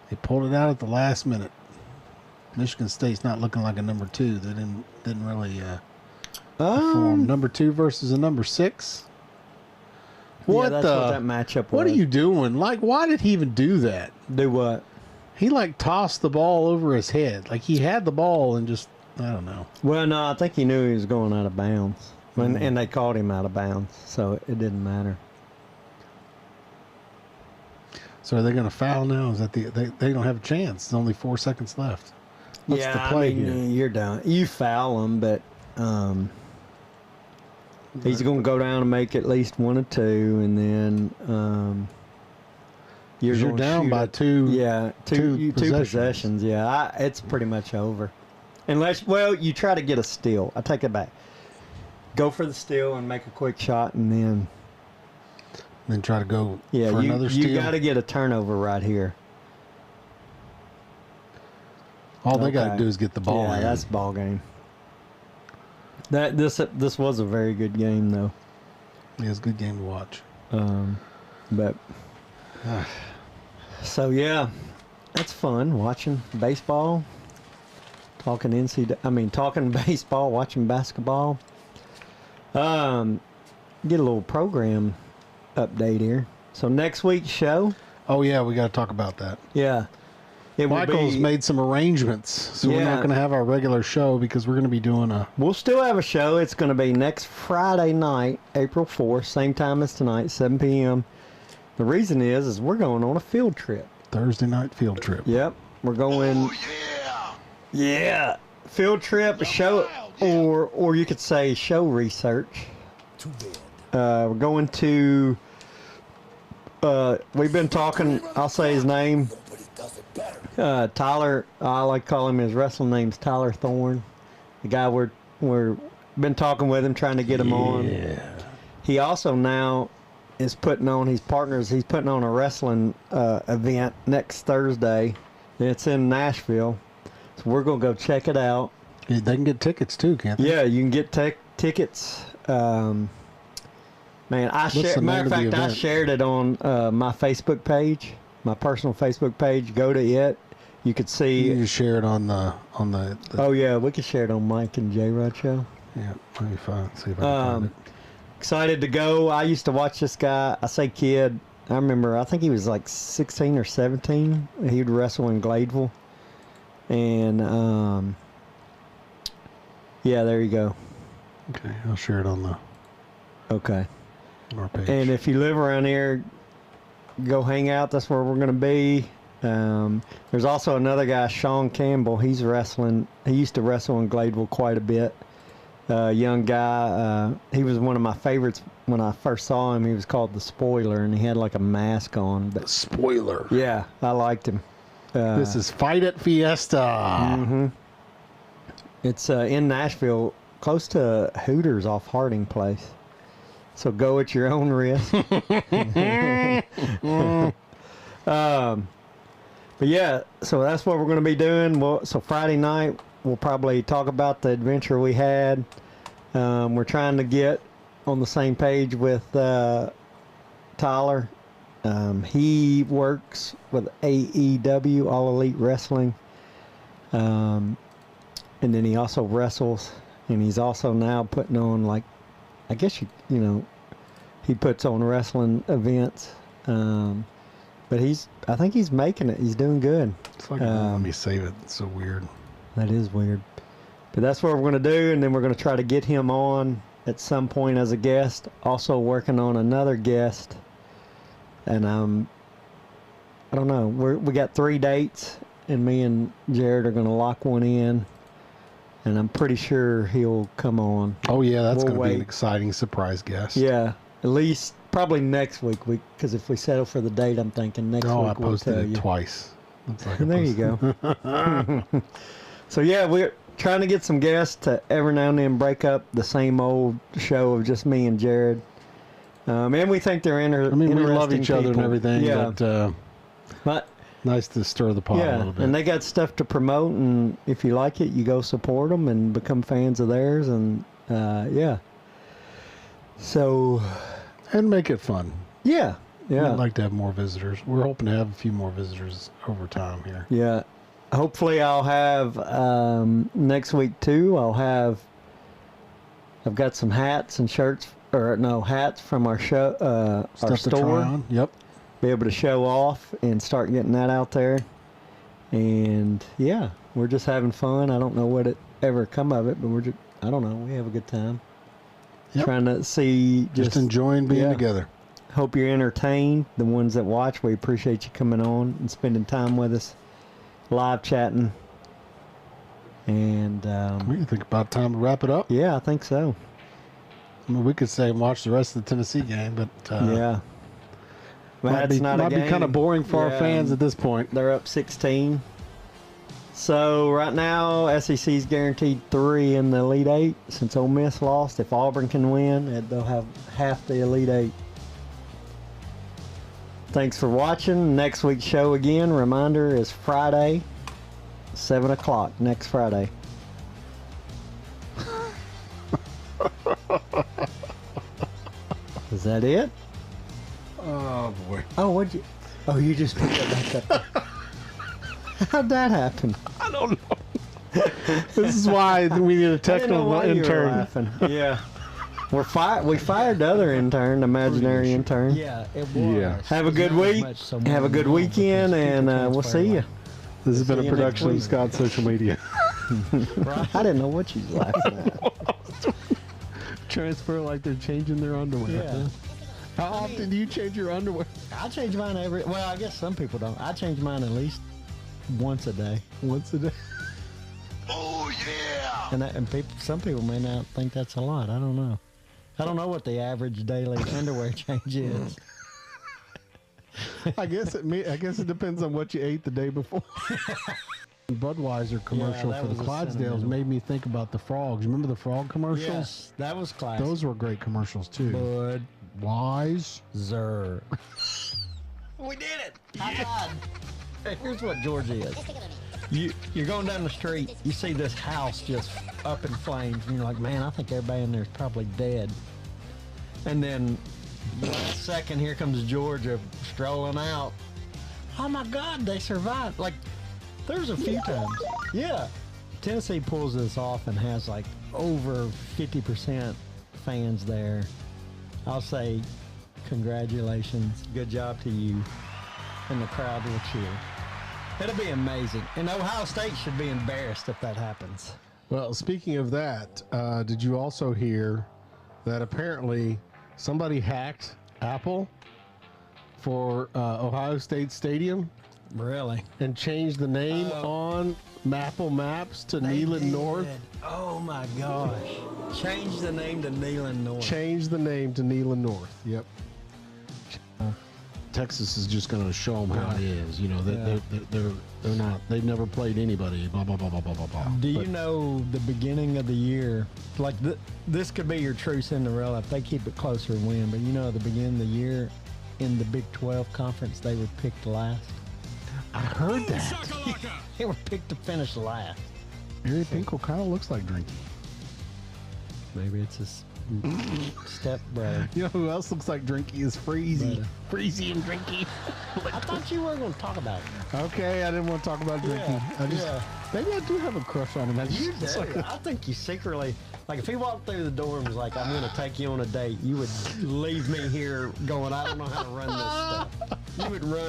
They pulled it out at the last minute. Michigan State's not looking like a number 2. They didn't really perform. Number 2 versus a number 6. What that's what that matchup was. What are you doing? Like, why did he even do that? Do what? He like tossed the ball over his head. Like he had the ball and just, I don't know. Well, no, I think he knew he was going out of bounds. And they called him out of bounds, so it didn't matter. So are they going to foul now? Is that they don't have a chance? There's only 4 seconds left. What's the play here? You're done. You foul him, but he's going to go down and make at least 1 or 2, and then you're down by 2. Yeah, two possessions. Yeah, it's pretty much over. Unless, well, you try to get a steal. I take it back. Go for the steal and make a quick shot, and then try to go for another steal. You got to get a turnover right here. All they got to do is get the ball in. Yeah, that's ball game. This was a very good game, though. Yeah, it's a good game to watch. But so yeah, that's fun watching baseball, talking baseball, watching basketball. Get a little program update here. So next week's show. Oh yeah, we got to talk about that. Yeah. Michael's made some arrangements, so we're not going to have our regular show because we're going to be doing We'll still have a show. It's going to be next Friday night, April 4th, same time as tonight, 7 p.m. The reason is we're going on a field trip. Thursday night field trip. Yep, we're going. Oh, Yeah, field trip, show, or you could say show research. Too bad. We're going to. We've been talking. I'll say his name. Nobody does it better. Tyler. I like to call him. His wrestling name's Tyler Thorne. The guy we're been talking with him, trying to get him on. Yeah. He also now is putting on his partners. He's putting on a wrestling event next Thursday. It's in Nashville, so we're gonna go check it out. Yeah, they can get tickets too, can't they? Yeah, you can get tickets. Man, matter of fact, I shared it on my Facebook page, my personal Facebook page. Go to it. You could see. You just share it on the. Oh yeah, we could share it on Mike and Jrod show. Yeah, let me see if I can find it. Excited to go. I used to watch this guy. I say kid. I remember. I think he was like 16 or 17. He'd wrestle in Gladeville, and yeah, there you go. Okay, I'll share it on our page. And if you live around here, go hang out. That's where we're going to be. There's also another guy, Sean Campbell. He's wrestling. He used to wrestle in Gladeville quite a bit. Young guy. He was one of my favorites when I first saw him. He was called the Spoiler, and he had like a mask on. But Spoiler. Yeah, I liked him. This is Fight at Fiesta. Mm-hmm. It's in Nashville, close to Hooters off Harding Place. So go at your own risk. But yeah, so that's what we're going to be doing. So Friday night, we'll probably talk about the adventure we had. We're trying to get on the same page with Tyler. He works with AEW, All Elite Wrestling. And then he also wrestles. And he's also now putting on, like, I guess, you know, he puts on wrestling events. But I think he's making it. He's doing good. It's like, let me save it. It's so weird. That is weird. But that's what we're going to do, and then we're going to try to get him on at some point as a guest. Also working on another guest. And I don't know. We got 3 dates, and me and Jrod are going to lock one in. And I'm pretty sure he'll come on. Oh, yeah, that's going to be an exciting surprise guest. Yeah, at least probably next week. Because if we settle for the date, I'm thinking next week we'll tell you. I posted it twice. There you go. So, yeah, we're trying to get some guests to every now and then break up the same old show of just me and Jrod. And we think they're interesting. I mean, we love each other and everything. Yeah. But nice to stir the pot a little bit. And they got stuff to promote, and if you like it, you go support them and become fans of theirs, and yeah. So. And make it fun. Yeah. Yeah. We'd like to have more visitors. We're hoping to have a few more visitors over time here. Yeah. Hopefully I'll have next week too. I've got some hats and shirts, or no, hats from our show, our Stuff to try store. on. Yep. Be able to show off and start getting that out there. And yeah, we're just having fun. I don't know what it ever come of it, but I don't know. We have a good time. Yep. Trying to see, Just enjoying being yeah. together. Hope you're entertained. The ones that watch, we appreciate you coming on and spending time with us, live chatting. And We think about time to wrap it up. yeah, I think so. I mean, we could say and watch the rest of the Tennessee game, but Yeah. Well, might that's not a be game. kind of boring for our Yeah, fans at this point. They're up 16. So right now, SEC's guaranteed 3 in the Elite 8 since Ole Miss lost. If Auburn can win, they'll have half the Elite 8. Thanks for watching. Next week's show again, reminder, is Friday, 7 o'clock next Friday. Is that it? Oh boy. Oh, you just picked it back up. How'd that happen? I don't know. This is why we need a I didn't know technical why you were intern. laughing. Yeah. We fired the other intern, imaginary intern. Yeah, it was. Yeah. Have a good week. Have a good weekend, and we'll see you. This has been See a you next production of week. Scott Social Media. I didn't know what you was laughing at. Transfer like they're changing their underwear. Yeah. How often do you change your underwear? I change mine well, I guess some people don't. I change mine at least once a day. Once a day. Oh, yeah! And some people may not think that's a lot. I don't know. I don't know what the average daily underwear change is. I guess it depends on what you ate the day before. Budweiser commercial that for the was a Clydesdales sentimental. made me think about the frogs. Remember the frog commercials? Yes, that was classic. Those were great commercials too. Wise. Budweiser. We did it! High five! Hey, here's what Georgia is. You're going down the street, you see this house just up in flames, and you're like, man, I think everybody in there is probably dead. And then, last second, here comes Georgia strolling out. Oh my God, they survived. Like, there's a few times. Yeah. Tennessee pulls this off and has like over 50% fans there. I'll say congratulations, good job to you, and the crowd will cheer. It'll be amazing, and Ohio State should be embarrassed if that happens. Well, speaking of that, did you also hear that apparently somebody hacked Apple for Ohio State Stadium Really? and changed the name on Apple Maps to Neyland North? Oh my gosh. Change the name to Neyland North. Changed the name to Neyland North. Yep. Texas is just going to show them how it is. You know, they're not. They've never played anybody. Blah blah blah blah blah blah blah. Do you know the beginning of the year, like this could be your true Cinderella if they keep it closer and win, but you know, at the beginning of the year in the Big 12 conference, they were picked last. I heard that. They were picked to finish last. Harry Pinkel kind of looks like Drinky. Maybe it's his step brother. You know who else looks like Drinky is Freezy. Brother. Freezy and Drinky. I thought you weren't going to talk about it. Okay, I didn't want to talk about Drinky. Maybe I do have a crush on him. You do. I think you secretly, like if he walked through the door and was like, I'm going to take you on a date, you would leave me here going, I don't know how to run this stuff. You would run